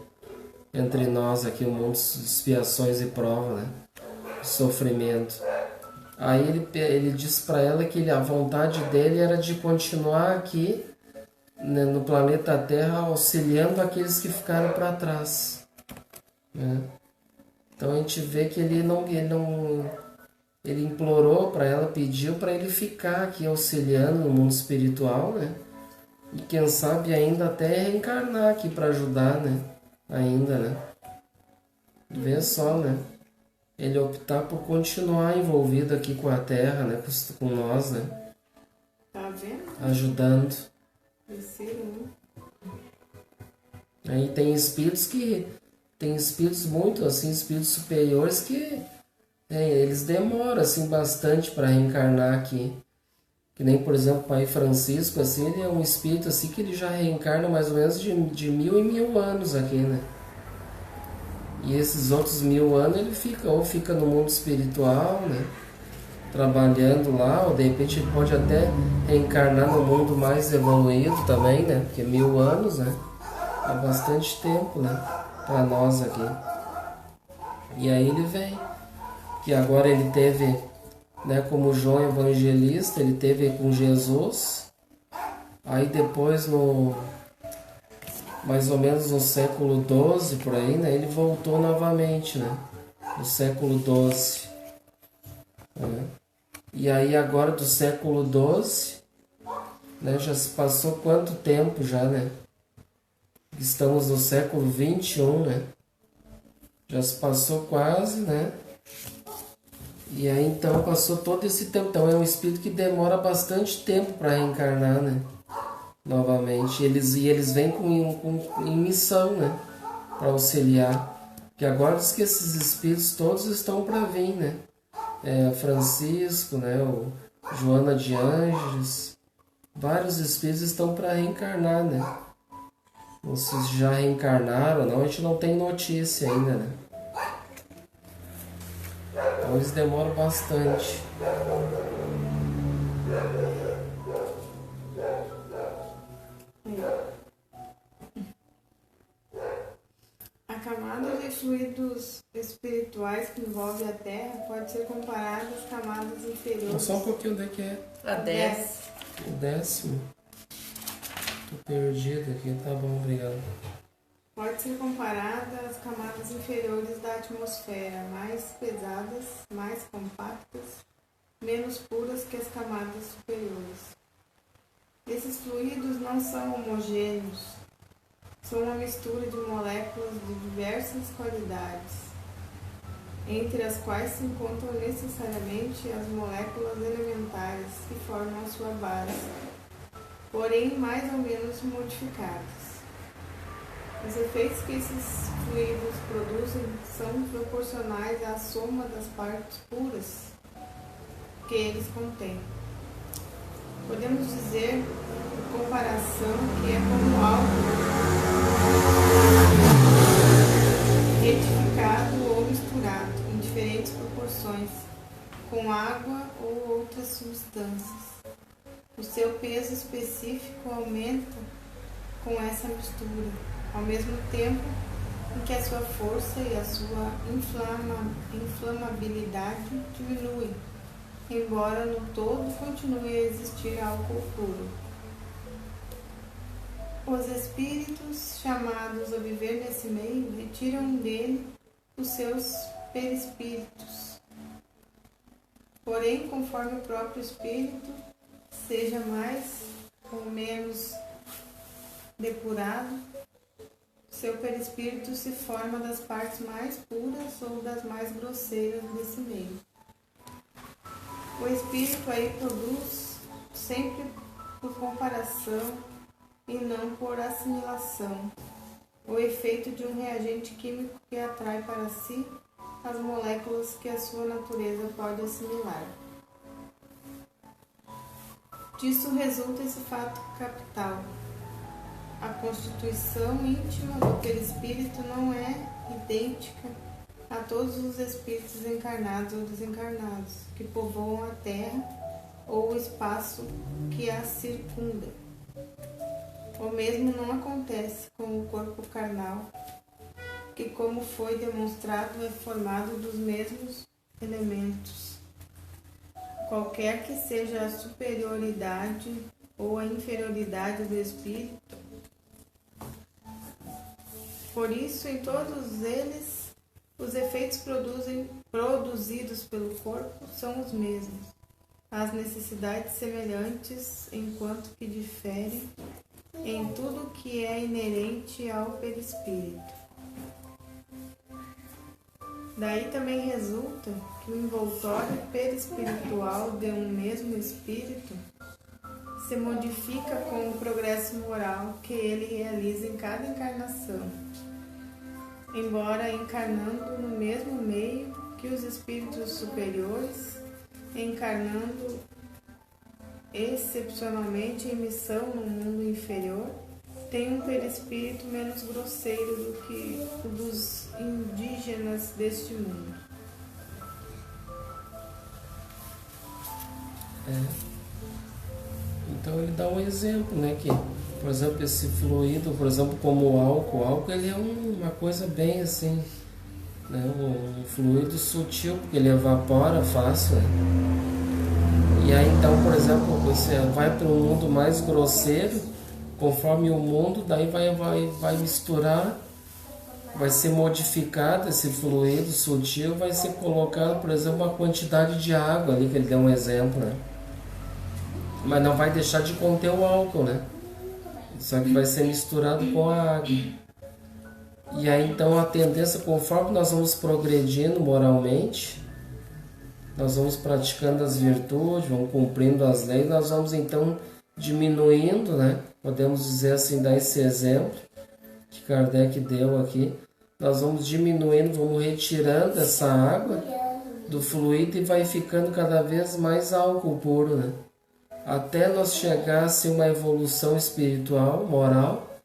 entre nós, aqui, o mundo de expiações e prova, né? De sofrimento. Aí ele disse para ela que a vontade dele era de continuar aqui, né, no planeta Terra, auxiliando aqueles que ficaram para trás, né? Então a gente vê que ele implorou para ela, pediu para ele ficar aqui auxiliando no mundo espiritual, né? E quem sabe ainda até reencarnar aqui para ajudar, né? Ainda, né? Vê só, né? Ele optar por continuar envolvido aqui com a Terra, né? Com nós, né? Tá vendo? Ajudando. Aí tem espíritos muito assim, espíritos superiores que eles demoram assim bastante para reencarnar aqui. Que nem, por exemplo, o Pai Francisco, assim, ele é um espírito assim que ele já reencarna mais ou menos de 1000 em 1000 anos aqui, né? E esses outros 1000 anos ele fica no mundo espiritual, né? Trabalhando lá, ou de repente ele pode até reencarnar no mundo mais evoluído também, né? Porque 1000 anos, né? É bastante tempo, né? Para nós aqui. E aí ele vem. Que agora ele teve, né? Como João Evangelista, ele teve com Jesus. Aí depois, mais ou menos no século XII, por aí, né? Ele voltou novamente, né? No século XII. Né? E aí agora do século XII, né? Já se passou quanto tempo já, né? Estamos no século XXI, né? Já se passou quase, né? E aí então passou todo esse tempo. Então é um espírito que demora bastante tempo para reencarnar, né? Novamente. Eles vêm em missão, né? Para auxiliar. Porque agora diz que esses espíritos todos estão para vir, né? Francisco, né? O Joana de Ângeles. Vários espíritos estão para reencarnar, né? Ou se já reencarnaram ou não, a gente não tem notícia ainda, né? Então eles demoram bastante. A camada de fluidos espirituais que envolve a Terra pode ser comparada às camadas inferiores. Só um pouquinho, onde é que é? A 10. O 10º. Tô perdido aqui, tá bom, obrigado. Pode ser comparada às camadas inferiores da atmosfera, mais pesadas, mais compactas, menos puras que as camadas superiores. Esses fluidos não são homogêneos, são uma mistura de moléculas de diversas qualidades, entre as quais se encontram necessariamente as moléculas elementares que formam a sua base, porém mais ou menos modificadas. Os efeitos que esses fluidos produzem são proporcionais à soma das partes puras que eles contêm. Podemos dizer, por comparação, que é como algo retificado ou misturado em diferentes proporções com água ou outras substâncias. O seu peso específico aumenta com essa mistura, ao mesmo tempo em que a sua força e a sua inflamabilidade diminuem, embora no todo continue a existir álcool puro. Os espíritos chamados a viver nesse meio retiram dele os seus perispíritos. Porém, conforme o próprio espírito seja mais ou menos depurado, seu perispírito se forma das partes mais puras ou das mais grosseiras desse meio. O espírito aí produz sempre por comparação e não por assimilação, o efeito de um reagente químico que atrai para si as moléculas que a sua natureza pode assimilar. Disso resulta esse fato capital. A constituição íntima do perispírito não é idêntica a todos os espíritos encarnados ou desencarnados que povoam a Terra ou o espaço que a circunda. O mesmo não acontece com o corpo carnal, que, como foi demonstrado, é formado dos mesmos elementos. Qualquer que seja a superioridade ou a inferioridade do espírito, por isso, em todos eles, os efeitos produzidos pelo corpo são os mesmos, as necessidades semelhantes, enquanto que diferem em tudo que é inerente ao perispírito. Daí também resulta que o envoltório perispiritual de um mesmo espírito se modifica com o progresso moral que ele realiza em cada encarnação, embora encarnando no mesmo meio que os espíritos superiores, encarnando excepcionalmente em missão no mundo inferior, tem um perispírito menos grosseiro do que o dos indígenas deste mundo. Então ele dá um exemplo, né, que, por exemplo, esse fluido, por exemplo, como o álcool ele é uma coisa bem assim, né, um fluido sutil, porque ele evapora fácil, né? E aí então, por exemplo, você vai para um mundo mais grosseiro, conforme o mundo, daí vai misturar, vai ser modificado esse fluido sutil, vai ser colocado, por exemplo, uma quantidade de água ali, que ele deu um exemplo, né? Mas não vai deixar de conter o álcool, né? Só que vai ser misturado com a água. E aí então a tendência, conforme nós vamos progredindo moralmente, nós vamos praticando as virtudes, vamos cumprindo as leis, nós vamos então diminuindo, né? Podemos dizer assim, dar esse exemplo que Kardec deu aqui. Nós vamos diminuindo, vamos retirando essa água do fluido e vai ficando cada vez mais álcool puro, né? Até nós chegar a ser uma evolução espiritual, moral,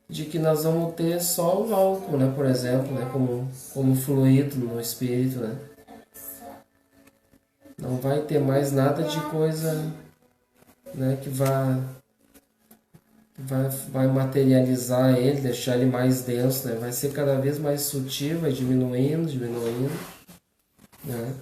de que nós vamos ter só o álcool, né? Por exemplo, né? Como fluido no espírito, né? Não vai ter mais nada de coisa, né, que vai materializar ele, deixar ele mais denso, né? Vai ser cada vez mais sutil, vai diminuindo, né?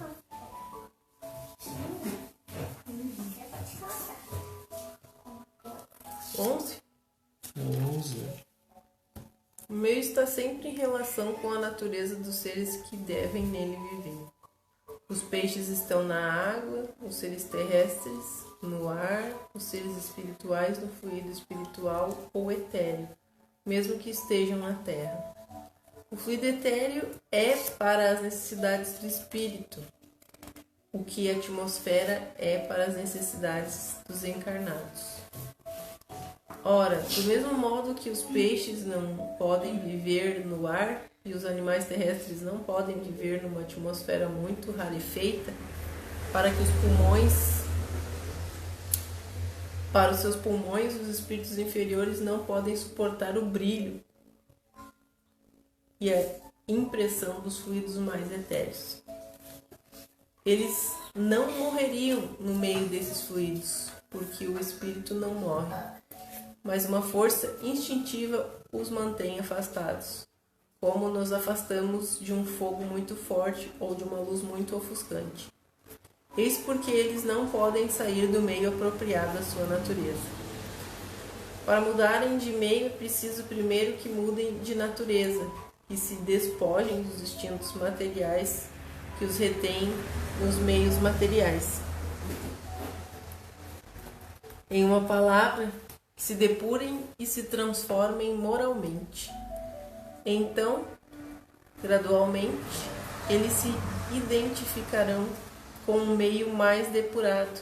O meio está sempre em relação com a natureza dos seres que devem nele viver. Os peixes estão na água, os seres terrestres no ar, os seres espirituais no fluido espiritual ou etéreo, mesmo que estejam na terra. O fluido etéreo é para as necessidades do espírito, o que a atmosfera é para as necessidades dos encarnados. Ora, do mesmo modo que os peixes não podem viver no ar e os animais terrestres não podem viver numa atmosfera muito rarefeita, para os seus pulmões, os espíritos inferiores não podem suportar o brilho e a impressão dos fluidos mais etéreos. Eles não morreriam no meio desses fluidos, porque o espírito não morre, mas uma força instintiva os mantém afastados, como nos afastamos de um fogo muito forte ou de uma luz muito ofuscante. Eis porque eles não podem sair do meio apropriado à sua natureza. Para mudarem de meio é preciso primeiro que mudem de natureza, que se despojem dos instintos materiais que os retêm nos meios materiais. Em uma palavra, que se depurem e se transformem moralmente. Então, gradualmente, eles se identificarão com um meio mais depurado,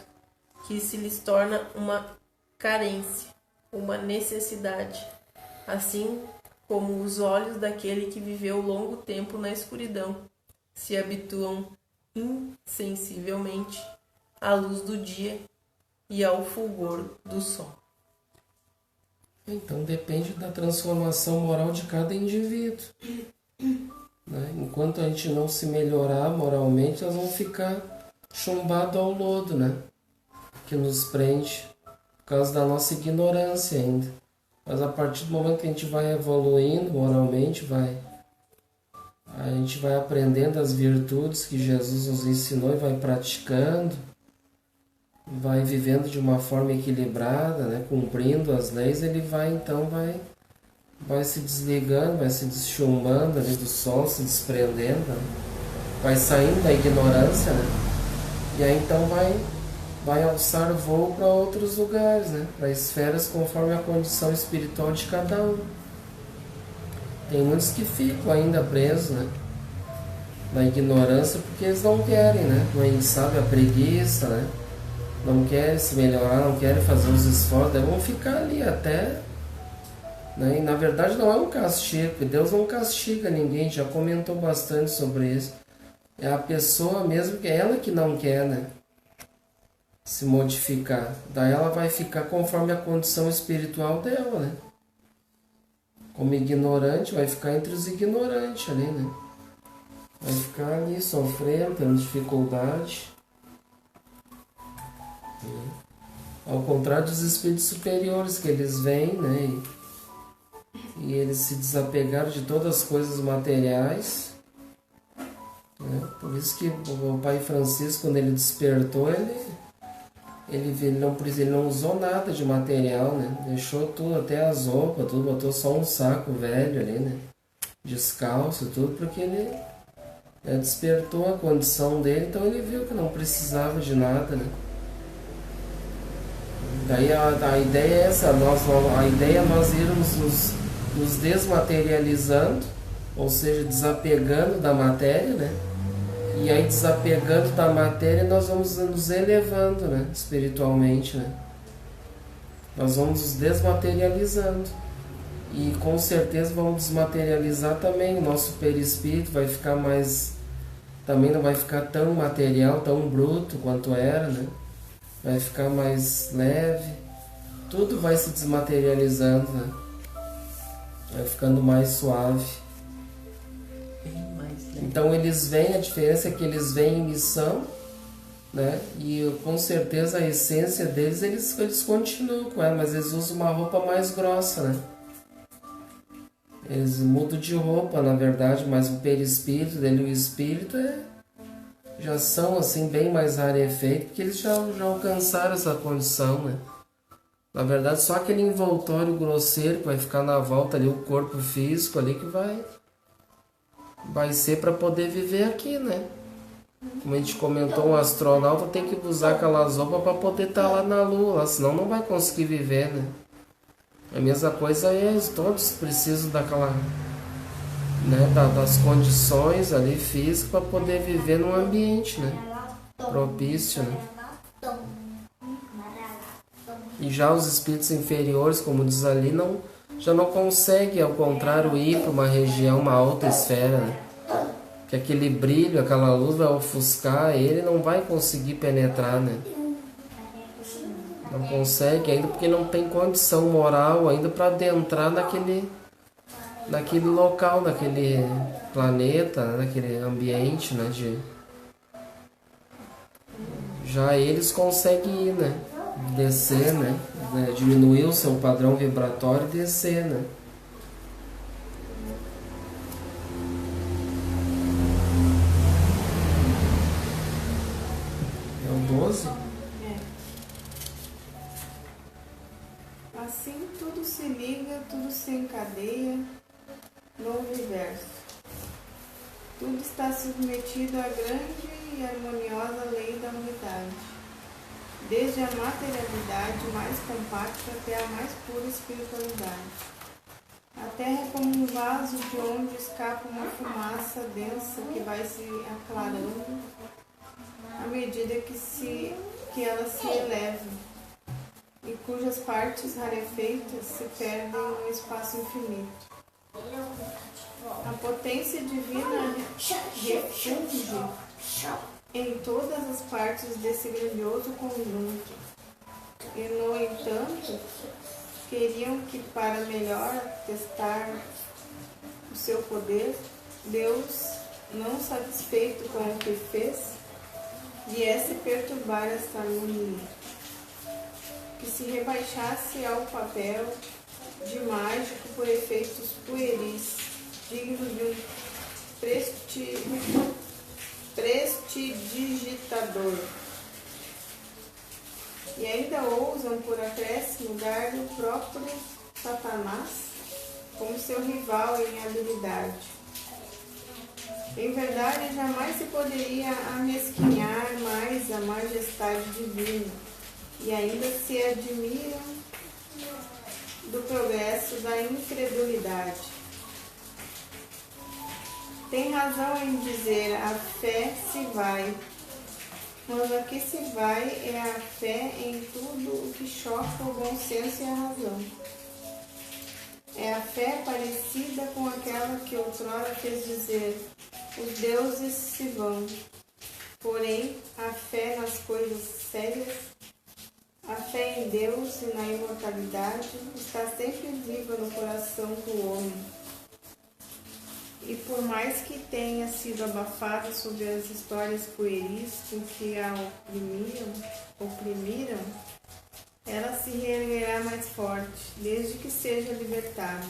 que se lhes torna uma carência, uma necessidade, assim como os olhos daquele que viveu longo tempo na escuridão se habituam insensivelmente à luz do dia e ao fulgor do sol. Então depende da transformação moral de cada indivíduo. Né? Enquanto a gente não se melhorar moralmente, nós vamos ficar chumbados ao lodo, né? Que nos prende por causa da nossa ignorância ainda. Mas a partir do momento que a gente vai evoluindo moralmente, a gente vai aprendendo as virtudes que Jesus nos ensinou e vai praticando, vai vivendo de uma forma equilibrada, né? Cumprindo as leis, ele vai se desligando, vai se deschumbando ali do sol, se desprendendo, né? Vai saindo da ignorância, né? E aí então vai alçar voo para outros lugares, né? Para esferas conforme a condição espiritual de cada um. Tem muitos que ficam ainda presos, né? Na ignorância porque eles não querem, né? Não sabe a preguiça, né? Não querem se melhorar, não querem fazer os esforços, daí vão ficar ali até... Né? E na verdade não é um castigo, porque Deus não castiga ninguém, já comentou bastante sobre isso. É a pessoa mesmo, que é ela que não quer, né? Se modificar. Daí ela vai ficar conforme a condição espiritual dela, né? Como ignorante, vai ficar entre os ignorantes ali, né? Vai ficar ali sofrendo, tendo dificuldade. Ao contrário dos espíritos superiores, que eles vêm, né? E eles se desapegaram de todas as coisas materiais. Né? Por isso que o Pai Francisco, quando ele despertou, ele não usou nada de material, né? Deixou tudo, até as roupas, tudo, botou só um saco velho ali, né? Descalço, tudo, porque ele despertou a condição dele, então ele viu que não precisava de nada, né? Daí a ideia é essa, a ideia é nós irmos nos desmaterializando, ou seja, desapegando da matéria, né? E aí, desapegando da matéria, nós vamos nos elevando, né? Espiritualmente, né? Nós vamos nos desmaterializando. E com certeza vamos desmaterializar também. O nosso perispírito vai ficar mais... Também não vai ficar tão material, tão bruto quanto era, né? Vai ficar mais leve. Tudo vai se desmaterializando, né? Vai ficando mais suave. Então eles vêm, a diferença é que eles vêm em missão, né? E com certeza a essência deles, eles continuam com ela, mas eles usam uma roupa mais grossa, né? Eles mudam de roupa, na verdade, mas o perispírito dele e o espírito já são assim bem mais rarefeitos, porque eles já alcançaram essa condição, né? Na verdade, só aquele envoltório grosseiro que vai ficar na volta ali, o corpo físico ali, que vai ser para poder viver aqui, né? Como a gente comentou, um astronauta tem que usar aquelas roupas para poder estar lá na Lua, senão não vai conseguir viver, né? A mesma coisa é, todos precisam daquela, né, das condições ali físicas para poder viver num ambiente, né? Propício, né? E já os espíritos inferiores, como diz ali, já não conseguem, ao contrário, ir para uma região, uma alta esfera, né? Que aquele brilho, aquela luz vai ofuscar ele, não vai conseguir penetrar, né? Não consegue ainda porque não tem condição moral ainda para adentrar naquele local, naquele planeta, né? Naquele ambiente, né? Já eles conseguem ir, né? Descer, né? Diminuir o seu padrão vibratório e descer, né? É o 12? A Assim tudo se liga, tudo se encadeia no universo. Tudo está submetido à grande e harmoniosa lei da unidade, desde a materialidade mais compacta até a mais pura espiritualidade. A Terra é como um vaso de onde escapa uma fumaça densa que vai se aclarando à medida que ela se eleva, e cujas partes rarefeitas se perdem no espaço infinito. A potência divina refunde em todas as partes desse grandioso conjunto, e, no entanto, queriam que, para melhor testar o seu poder, Deus, não satisfeito com o que fez, viesse perturbar essa harmonia, que se rebaixasse ao papel de mágico por efeitos pueris, dignos de um prestidigitador. E ainda ousam, por acréscimo, dar o próprio Satanás como seu rival em habilidade. Em verdade, jamais se poderia amesquinhar mais a majestade divina, e ainda se admiram do progresso da incredulidade. Tem razão em dizer: a fé se vai, mas a que se vai é a fé em tudo o que choca o bom senso e a razão. É a fé parecida com aquela que outrora fez dizer: os deuses se vão. Porém, a fé nas coisas sérias, a fé em Deus e na imortalidade está sempre viva no coração do homem. E por mais que tenha sido abafada sobre as histórias pueris com que a oprimiram, ela se reerguerá mais forte, desde que seja libertada,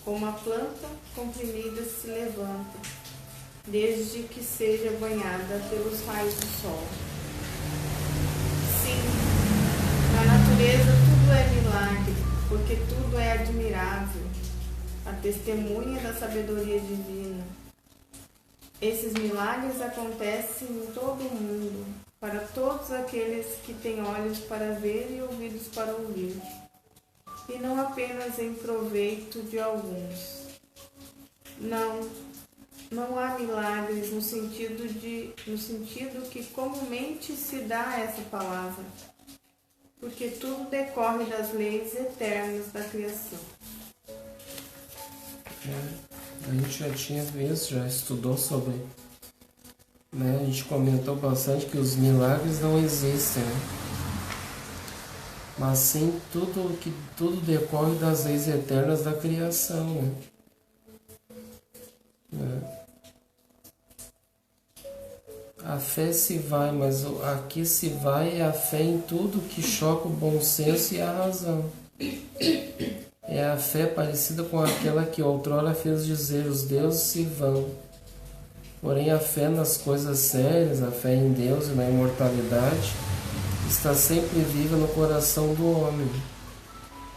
como a planta comprimida se levanta, desde que seja banhada pelos raios do sol. Sim, na natureza tudo é milagre, porque tudo é admirável, a testemunha da sabedoria divina. Esses milagres acontecem em todo o mundo, para todos aqueles que têm olhos para ver e ouvidos para ouvir, e não apenas em proveito de alguns. Não há milagres no sentido que comumente se dá a essa palavra, porque tudo decorre das leis eternas da criação. A gente já tinha visto, já estudou sobre, né? A gente comentou bastante que os milagres não existem, né? Mas sim tudo decorre das leis eternas da criação, né? A fé se vai, mas aqui se vai é a fé em tudo que choca o bom senso e a razão. É a fé parecida com aquela que outrora fez dizer: os deuses se vão. Porém, a fé nas coisas sérias, a fé em Deus e na imortalidade, está sempre viva no coração do homem.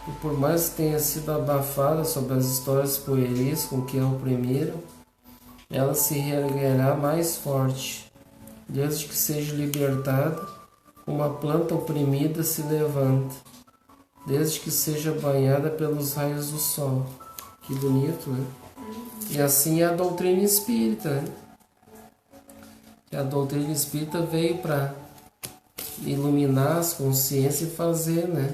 E por mais que tenha sido abafada sobre as histórias pueris com que a oprimiram, ela se reerguerá mais forte, desde que seja libertada, como a planta oprimida se levanta, desde que seja banhada pelos raios do sol. Que bonito, né? E assim é a doutrina espírita, né? E a doutrina espírita veio para iluminar as consciências e fazer, né?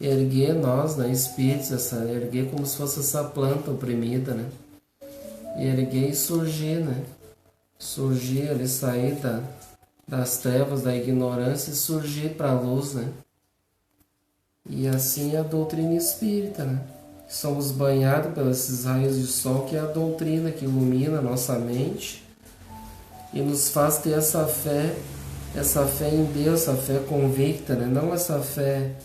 Erguer nós, né, espíritos, erguer como se fosse essa planta oprimida, né? E erguer e surgir, né? Surgir ali, sair das trevas, da ignorância e surgir para a luz, né? E assim é a doutrina espírita, né? Somos banhados pelos esses raios de sol, que é a doutrina que ilumina a nossa mente e nos faz ter essa fé em Deus, essa fé convicta, né? Não essa fé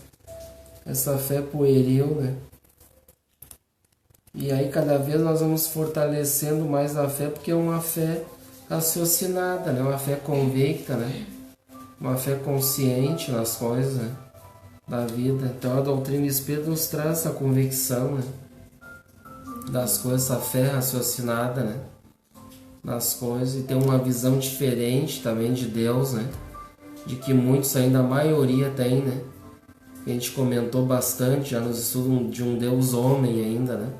pueril, né? E aí cada vez nós vamos fortalecendo mais a fé, porque é uma fé raciocinada, né? Uma fé convicta, né? Uma fé consciente nas coisas, né? da vida. Então a doutrina espírita nos traz essa convicção, né, das coisas, essa fé raciocinada, né, nas coisas, e ter uma visão diferente também de Deus, né, de que muitos, ainda a maioria tem, né, que a gente comentou bastante já nos estudos de um Deus homem ainda, né,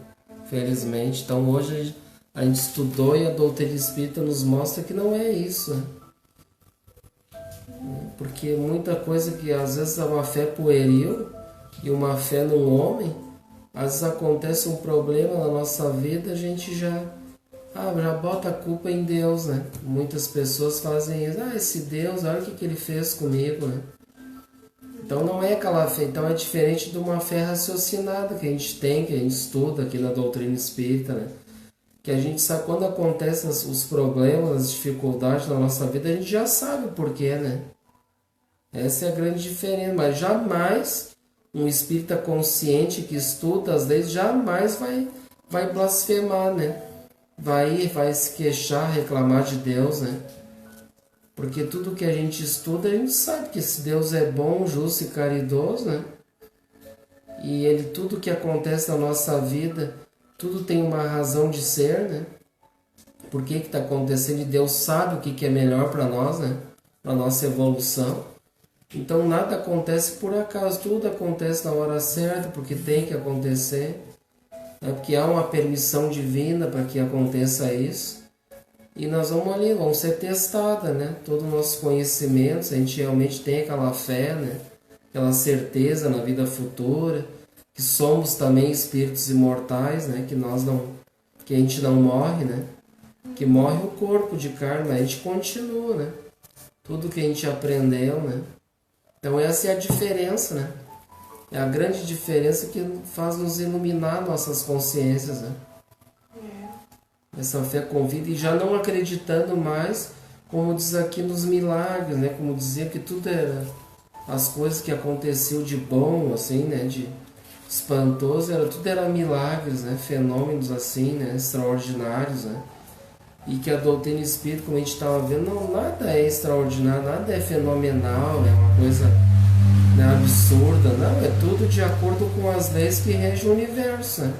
felizmente. Então hoje a gente estudou e a doutrina espírita nos mostra que não é isso, né? Porque muita coisa que às vezes é uma fé pueril e uma fé num homem, às vezes acontece um problema na nossa vida, a gente já bota a culpa em Deus, né? Muitas pessoas fazem isso. Esse Deus, olha o que ele fez comigo, né? Então não é aquela fé, então é diferente de uma fé raciocinada que a gente tem, que a gente estuda aqui na doutrina espírita, né? Que a gente sabe quando acontecem os problemas, as dificuldades na nossa vida, a gente já sabe o porquê, né? Essa é a grande diferença, mas jamais um espírita consciente que estuda as leis jamais vai blasfemar, né? Vai se queixar, reclamar de Deus, né? Porque tudo que a gente estuda, a gente sabe que esse Deus é bom, justo e caridoso, né? E tudo que acontece na nossa vida, tudo tem uma razão de ser, né? Por que está acontecendo? E Deus sabe o que é melhor para nós, né? Para a nossa evolução. Então nada acontece por acaso, tudo acontece na hora certa, porque tem que acontecer. É porque há uma permissão divina para que aconteça isso. E nós vamos ser testados, né? Todo o nosso conhecimento, se a gente realmente tem aquela fé, né? Aquela certeza na vida futura, que somos também espíritos imortais, né? Que a gente não morre, né? Que morre o corpo de carne, mas a gente continua, né? Tudo que a gente aprendeu, né? Então essa é a diferença, né? É a grande diferença que faz nos iluminar nossas consciências, né? Essa fé convida e já não acreditando mais, como diz aqui, nos milagres, né? Como dizia que tudo era as coisas que aconteciam de bom, assim, né? De espantoso, tudo era milagres, né? Fenômenos assim, né? Extraordinários, né? E que a doutrina espírita, como a gente estava vendo, não, nada é extraordinário, nada é fenomenal, é uma coisa, né, absurda, não, é tudo de acordo com as leis que regem o universo, né?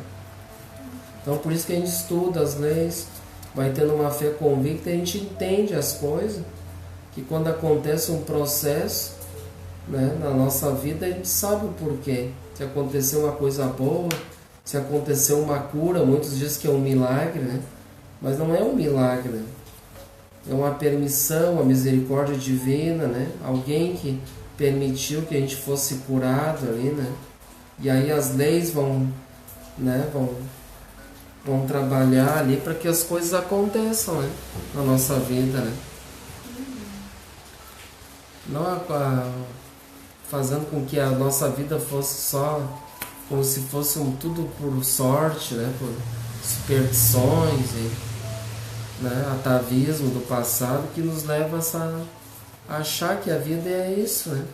Então por isso que a gente estuda as leis, vai tendo uma fé convicta, a gente entende as coisas, que quando acontece um processo, né, na nossa vida, a gente sabe o porquê. Se aconteceu uma coisa boa, se aconteceu uma cura, muitos dizem que é um milagre, né? Mas não é um milagre, né? É uma permissão, uma misericórdia divina, né? Alguém que permitiu que a gente fosse curado ali, né? E aí as leis vão trabalhar ali para que as coisas aconteçam, né? Na nossa vida, né? Não fazendo com que a nossa vida fosse só como se fosse tudo por sorte, né? Por superstições e, né, atavismo do passado que nos leva a achar que a vida é isso, né?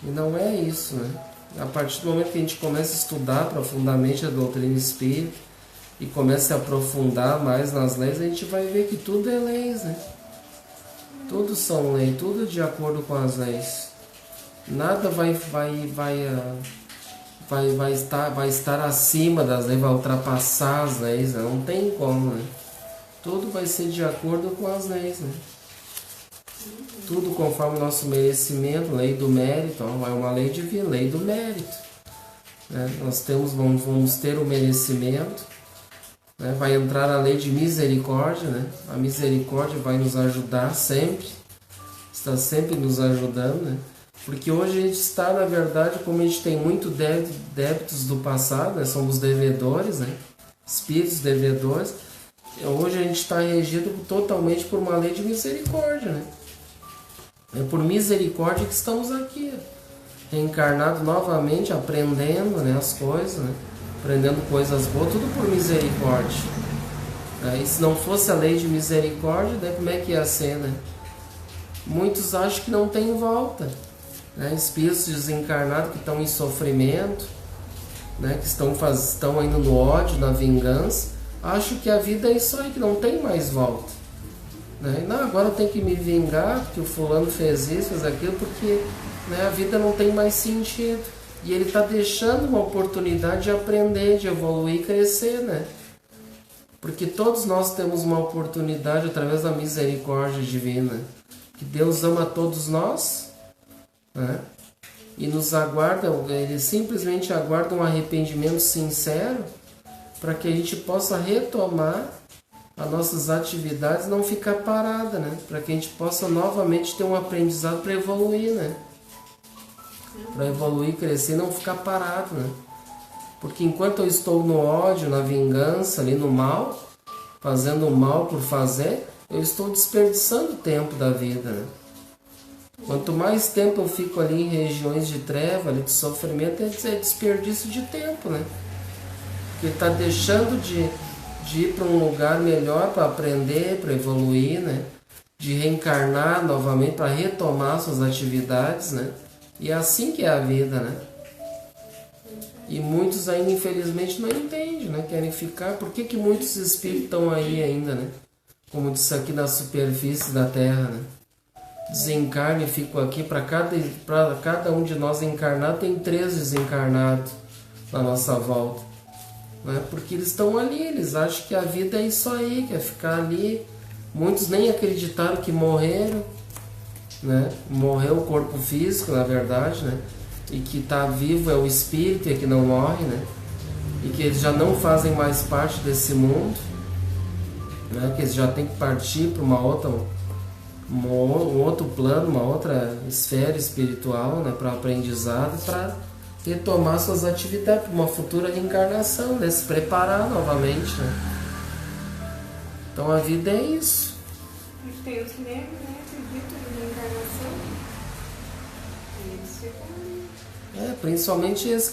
E não é isso, né? A partir do momento que a gente começa a estudar profundamente a doutrina espírita e começa a aprofundar mais nas leis, a gente vai ver que tudo é leis, né? Tudo são leis, tudo de acordo com as leis. Nada vai estar acima das leis, vai ultrapassar as leis, né? Não tem como, né? Tudo vai ser de acordo com as leis, né? Tudo conforme o nosso merecimento, lei do mérito, ó, é uma lei divina, lei do mérito, né? Nós vamos ter o merecimento, né? Vai entrar a lei de misericórdia, né? A misericórdia vai nos ajudar sempre, está sempre nos ajudando, né? Porque hoje a gente está, na verdade, como a gente tem muito débitos do passado, né? Somos devedores, né? Espíritos devedores. Hoje a gente está regido totalmente por uma lei de misericórdia, né? É por misericórdia que estamos aqui, reencarnados novamente, aprendendo, né, as coisas, né? Aprendendo coisas boas, tudo por misericórdia. E se não fosse a lei de misericórdia, daí como é que ia ser, né? Muitos acham que não tem volta, né? Espíritos desencarnados que estão em sofrimento, né? Que estão indo no ódio, na vingança, acham que a vida é isso aí, que não tem mais volta, né? Não, agora eu tenho que me vingar porque o fulano fez isso, fez aquilo, porque né, a vida não tem mais sentido. E ele está deixando uma oportunidade de aprender, de evoluir e crescer, né? Porque todos nós temos uma oportunidade através da misericórdia divina. Que Deus ama todos nós, né? E nos aguarda, ele simplesmente aguarda um arrependimento sincero para que a gente possa retomar as nossas atividades e não ficar parada, né? Para que a gente possa novamente ter um aprendizado para evoluir, né? Para evoluir, crescer e não ficar parado, né? Porque enquanto eu estou no ódio, na vingança, ali no mal, fazendo o mal por fazer, eu estou desperdiçando o tempo da vida, né? Quanto mais tempo eu fico ali em regiões de treva, ali de sofrimento, é desperdício de tempo, né? Porque está deixando de ir para um lugar melhor para aprender, para evoluir, né? De reencarnar novamente para retomar suas atividades, né? E é assim que é a vida, né? E muitos ainda, infelizmente, não entendem, né? Querem ficar. Por que muitos espíritos estão aí ainda, né? Como disse aqui, na superfície da Terra, né? Desencarne e ficam aqui. Para cada um de nós encarnar, tem 3 desencarnados na nossa volta, né? Porque eles estão ali, eles acham que a vida é isso aí, que é ficar ali. Muitos nem acreditaram que morreram, né? Morreu o corpo físico, na verdade, né? E que está vivo é o espírito, é que não morre, né? E que eles já não fazem mais parte desse mundo, né? Que eles já têm que partir para um outro plano, uma outra esfera espiritual, né? Para aprendizado, para retomar suas atividades, para uma futura reencarnação, né? Se preparar novamente, né? Então a vida é isso. Tem os negros, né? Acreditam em reencarnação. E eles ficam ali. Principalmente esse,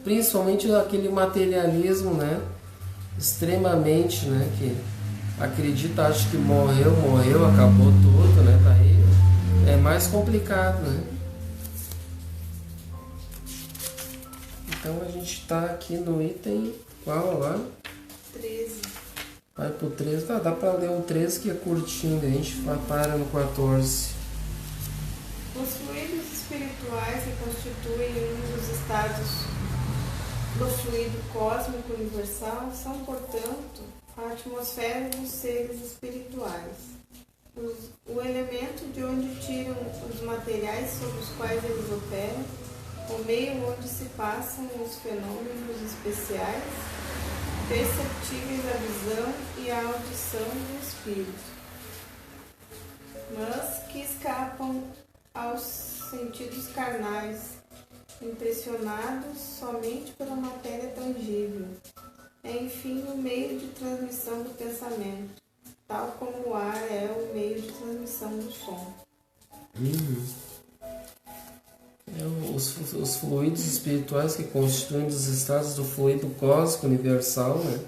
principalmente aquele materialismo, né? Extremamente, né? Que acredita, acha que morreu, acabou tudo, né? Daí é mais complicado, né? Então a gente está aqui no item qual agora? 13. Vai pro 13, dá para ler o 13 que é curtinho, a gente para no 14. Os fluidos espirituais que constituem um dos estados do fluido cósmico universal são, portanto, a atmosfera dos seres espirituais, o elemento de onde tiram os materiais sobre os quais eles operam, o meio onde se passam os fenômenos especiais, perceptíveis à visão e à audição do espírito, mas que escapam aos sentidos carnais, impressionados somente pela matéria tangível. É, enfim, o meio de transmissão do pensamento, tal como o ar é o meio de transmissão do som. Os fluidos espirituais que constituem os estados do fluido cósmico universal, né?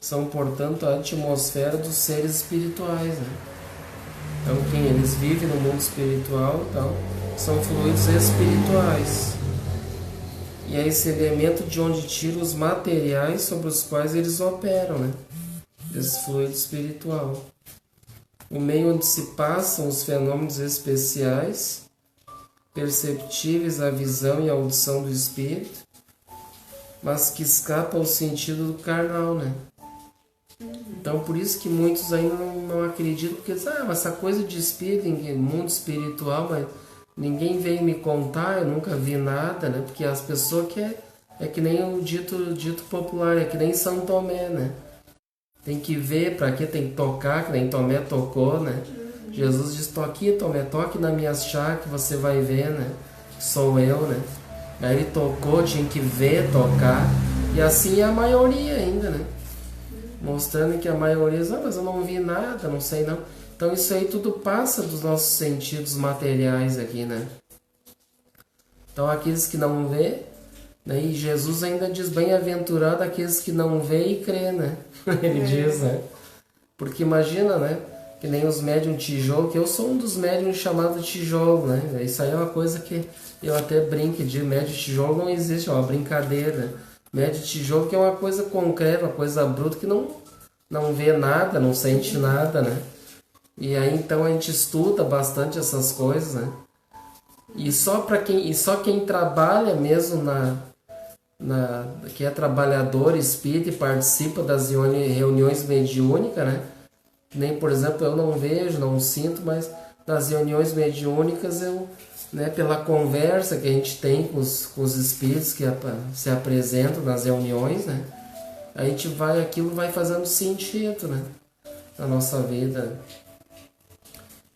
São, portanto, a atmosfera dos seres espirituais, né? Então, quem eles vivem no mundo espiritual, então, são fluidos espirituais. E é esse elemento de onde tira os materiais sobre os quais eles operam, né? Esse fluido espiritual. O meio onde se passam os fenômenos especiais, perceptíveis à visão e à audição do espírito, mas que escapa ao sentido do carnal, né? Então, por isso que muitos ainda não acreditam, porque dizem, mas essa coisa de espírito, mundo espiritual, mas ninguém veio me contar, eu nunca vi nada, né? Porque as pessoas é que nem o dito popular, é que nem São Tomé, né? Tem que ver, para que tem que tocar, que nem Tomé tocou, né? Jesus diz, toque, Tomé, toque na minha chaga que você vai ver, né? Sou eu, né? Aí ele tocou, tinha que ver, tocar. E assim é a maioria ainda, né? Mostrando que a maioria diz, mas eu não vi nada, não sei não. Então isso aí tudo passa dos nossos sentidos materiais aqui, né? Então aqueles que não vê, né? E Jesus ainda diz, bem-aventurado aqueles que não vê e crê, né? Ele diz, né? Porque imagina, né? Que nem os médiums tijolo, que eu sou um dos médiums chamados tijolo, né? Isso aí é uma coisa que eu até brinco de médium tijolo, não existe, é uma brincadeira. Médium tijolo que é uma coisa concreta, uma coisa bruta, que não vê nada, não sente nada, né? E aí então a gente estuda bastante essas coisas, né? E só quem trabalha mesmo que é trabalhador espírita e participa das reuniões mediúnicas, né? Nem, por exemplo, eu não vejo, não sinto, mas nas reuniões mediúnicas eu, né, pela conversa que a gente tem com os espíritos que se apresentam nas reuniões, né? A gente aquilo vai fazendo sentido, né, na nossa vida.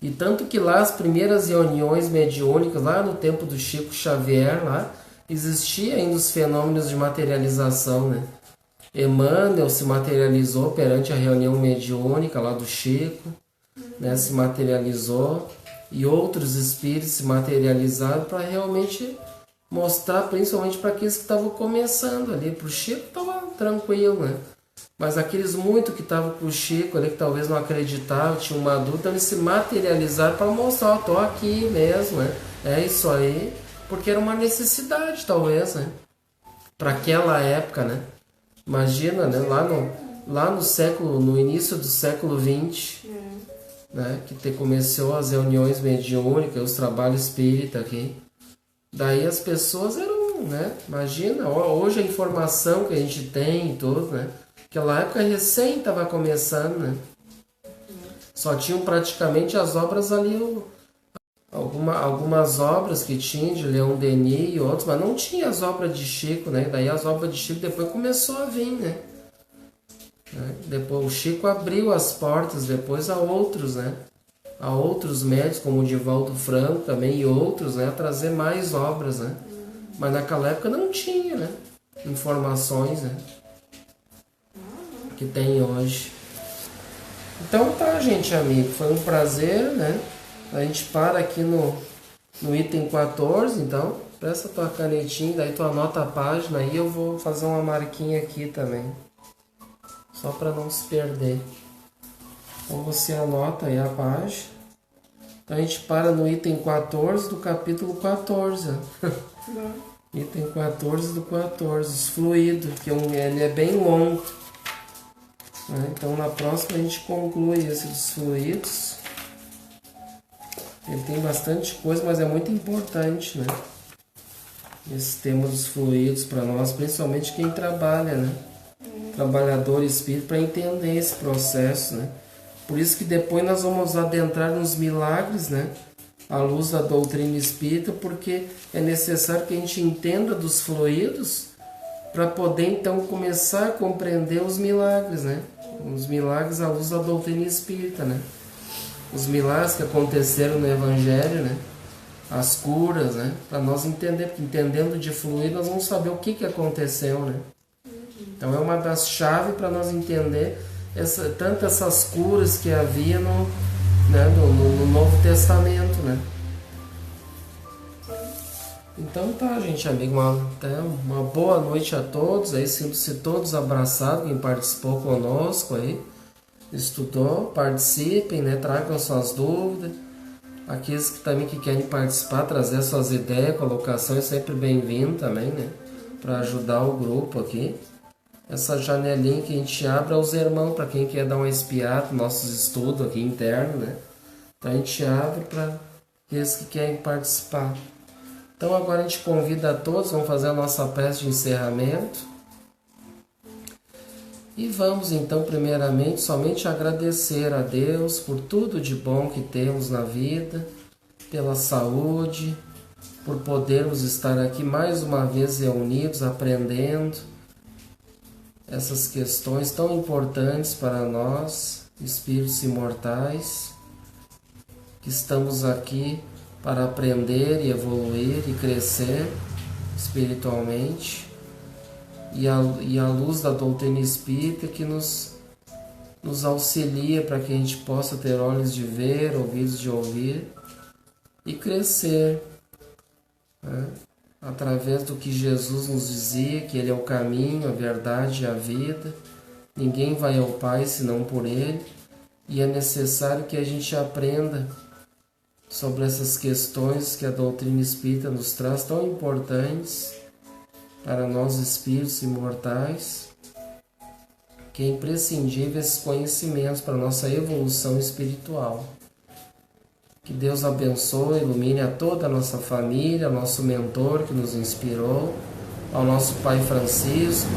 E tanto que lá as primeiras reuniões mediúnicas, lá no tempo do Chico Xavier, lá existia ainda os fenômenos de materialização, né? Emmanuel se materializou perante a reunião mediúnica lá do Chico, né? Se materializou, e outros espíritos se materializaram para realmente mostrar, principalmente para aqueles que estavam começando ali. Para o Chico estava tranquilo, né? Mas aqueles muito que estavam com o Chico ali, que talvez não acreditavam, tinham uma dúvida, eles se materializaram para mostrar, estou aqui mesmo, né? É isso aí, porque era uma necessidade, talvez, né? Para aquela época, né? Imagina, né? Lá no século, no início do século XX, né? Que começou as reuniões mediúnicas, os trabalhos espírita aqui. Daí as pessoas eram, né? Imagina, hoje a informação que a gente tem e tudo, né? Aquela época recém estava começando, né? Só tinham praticamente as obras ali, algumas obras que tinha de Leon Denis e outros, mas não tinha as obras de Chico, né? Daí as obras de Chico depois começou a vir, né? Depois o Chico abriu as portas depois a outros, né? A outros médios, como o Divaldo Franco também e outros, né? A trazer mais obras, né? Mas naquela época não tinha, né? Informações, né? Que tem hoje. Então tá, gente, amigo, foi um prazer, né? A gente para aqui no item 14, então presta tua canetinha, daí tu anota a página e eu vou fazer uma marquinha aqui também, só para não se perder. Então você anota aí a página. Então a gente para no item 14 do capítulo 14. Item 14 do 14, os fluidos, que ele é bem longo. Então na próxima a gente conclui esse dos fluidos. Ele tem bastante coisa, mas é muito importante, né? Esse tema dos fluidos para nós, principalmente quem trabalha, né? Trabalhador espírita, para entender esse processo, né? Por isso que depois nós vamos adentrar nos milagres, né? À luz da doutrina espírita, porque é necessário que a gente entenda dos fluidos para poder então começar a compreender os milagres, né? Os milagres à luz da doutrina espírita, né? Os milagres que aconteceram no Evangelho, né? As curas, né? Para nós entender, porque entendendo de fluido nós vamos saber o que aconteceu, né? Então é uma das chaves para nós entender tanto essas curas que havia no Novo Testamento, né? Então tá, gente, amigo, uma boa noite a todos, aí sinto-se todos abraçados, quem participou conosco aí, estudou, participem, né? Tragam suas dúvidas, aqueles que também que querem participar, trazer suas ideias, colocações, sempre bem-vindo também, né? Para ajudar o grupo aqui. Essa janelinha que a gente abre aos irmãos, para quem quer dar uma espiada nos nossos estudos aqui internos, né? Então a gente abre para aqueles que querem participar. Então agora a gente convida a todos, vamos fazer a nossa prece de encerramento. E vamos então primeiramente somente agradecer a Deus por tudo de bom que temos na vida, pela saúde, por podermos estar aqui mais uma vez reunidos, aprendendo essas questões tão importantes para nós, espíritos imortais, que estamos aqui para aprender e evoluir e crescer espiritualmente, e a luz da doutrina espírita que nos auxilia para que a gente possa ter olhos de ver, ouvidos de ouvir e crescer, né? Através do que Jesus nos dizia, que Ele é o caminho, a verdade e a vida. Ninguém vai ao Pai senão por Ele, e é necessário que a gente aprenda sobre essas questões que a doutrina espírita nos traz, tão importantes para nós espíritos imortais, que é imprescindível esses conhecimentos para a nossa evolução espiritual. Que Deus abençoe, ilumine a toda a nossa família, ao nosso mentor que nos inspirou, ao nosso Pai Francisco,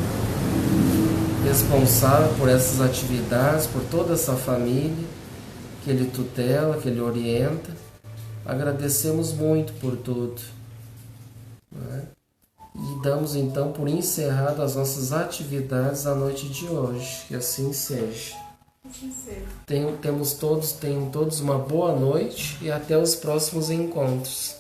responsável por essas atividades, por toda essa família que Ele tutela, que Ele orienta. Agradecemos muito por tudo, né? E damos então por encerrado as nossas atividades da noite de hoje. Que assim seja. Tenham todos uma boa noite e até os próximos encontros.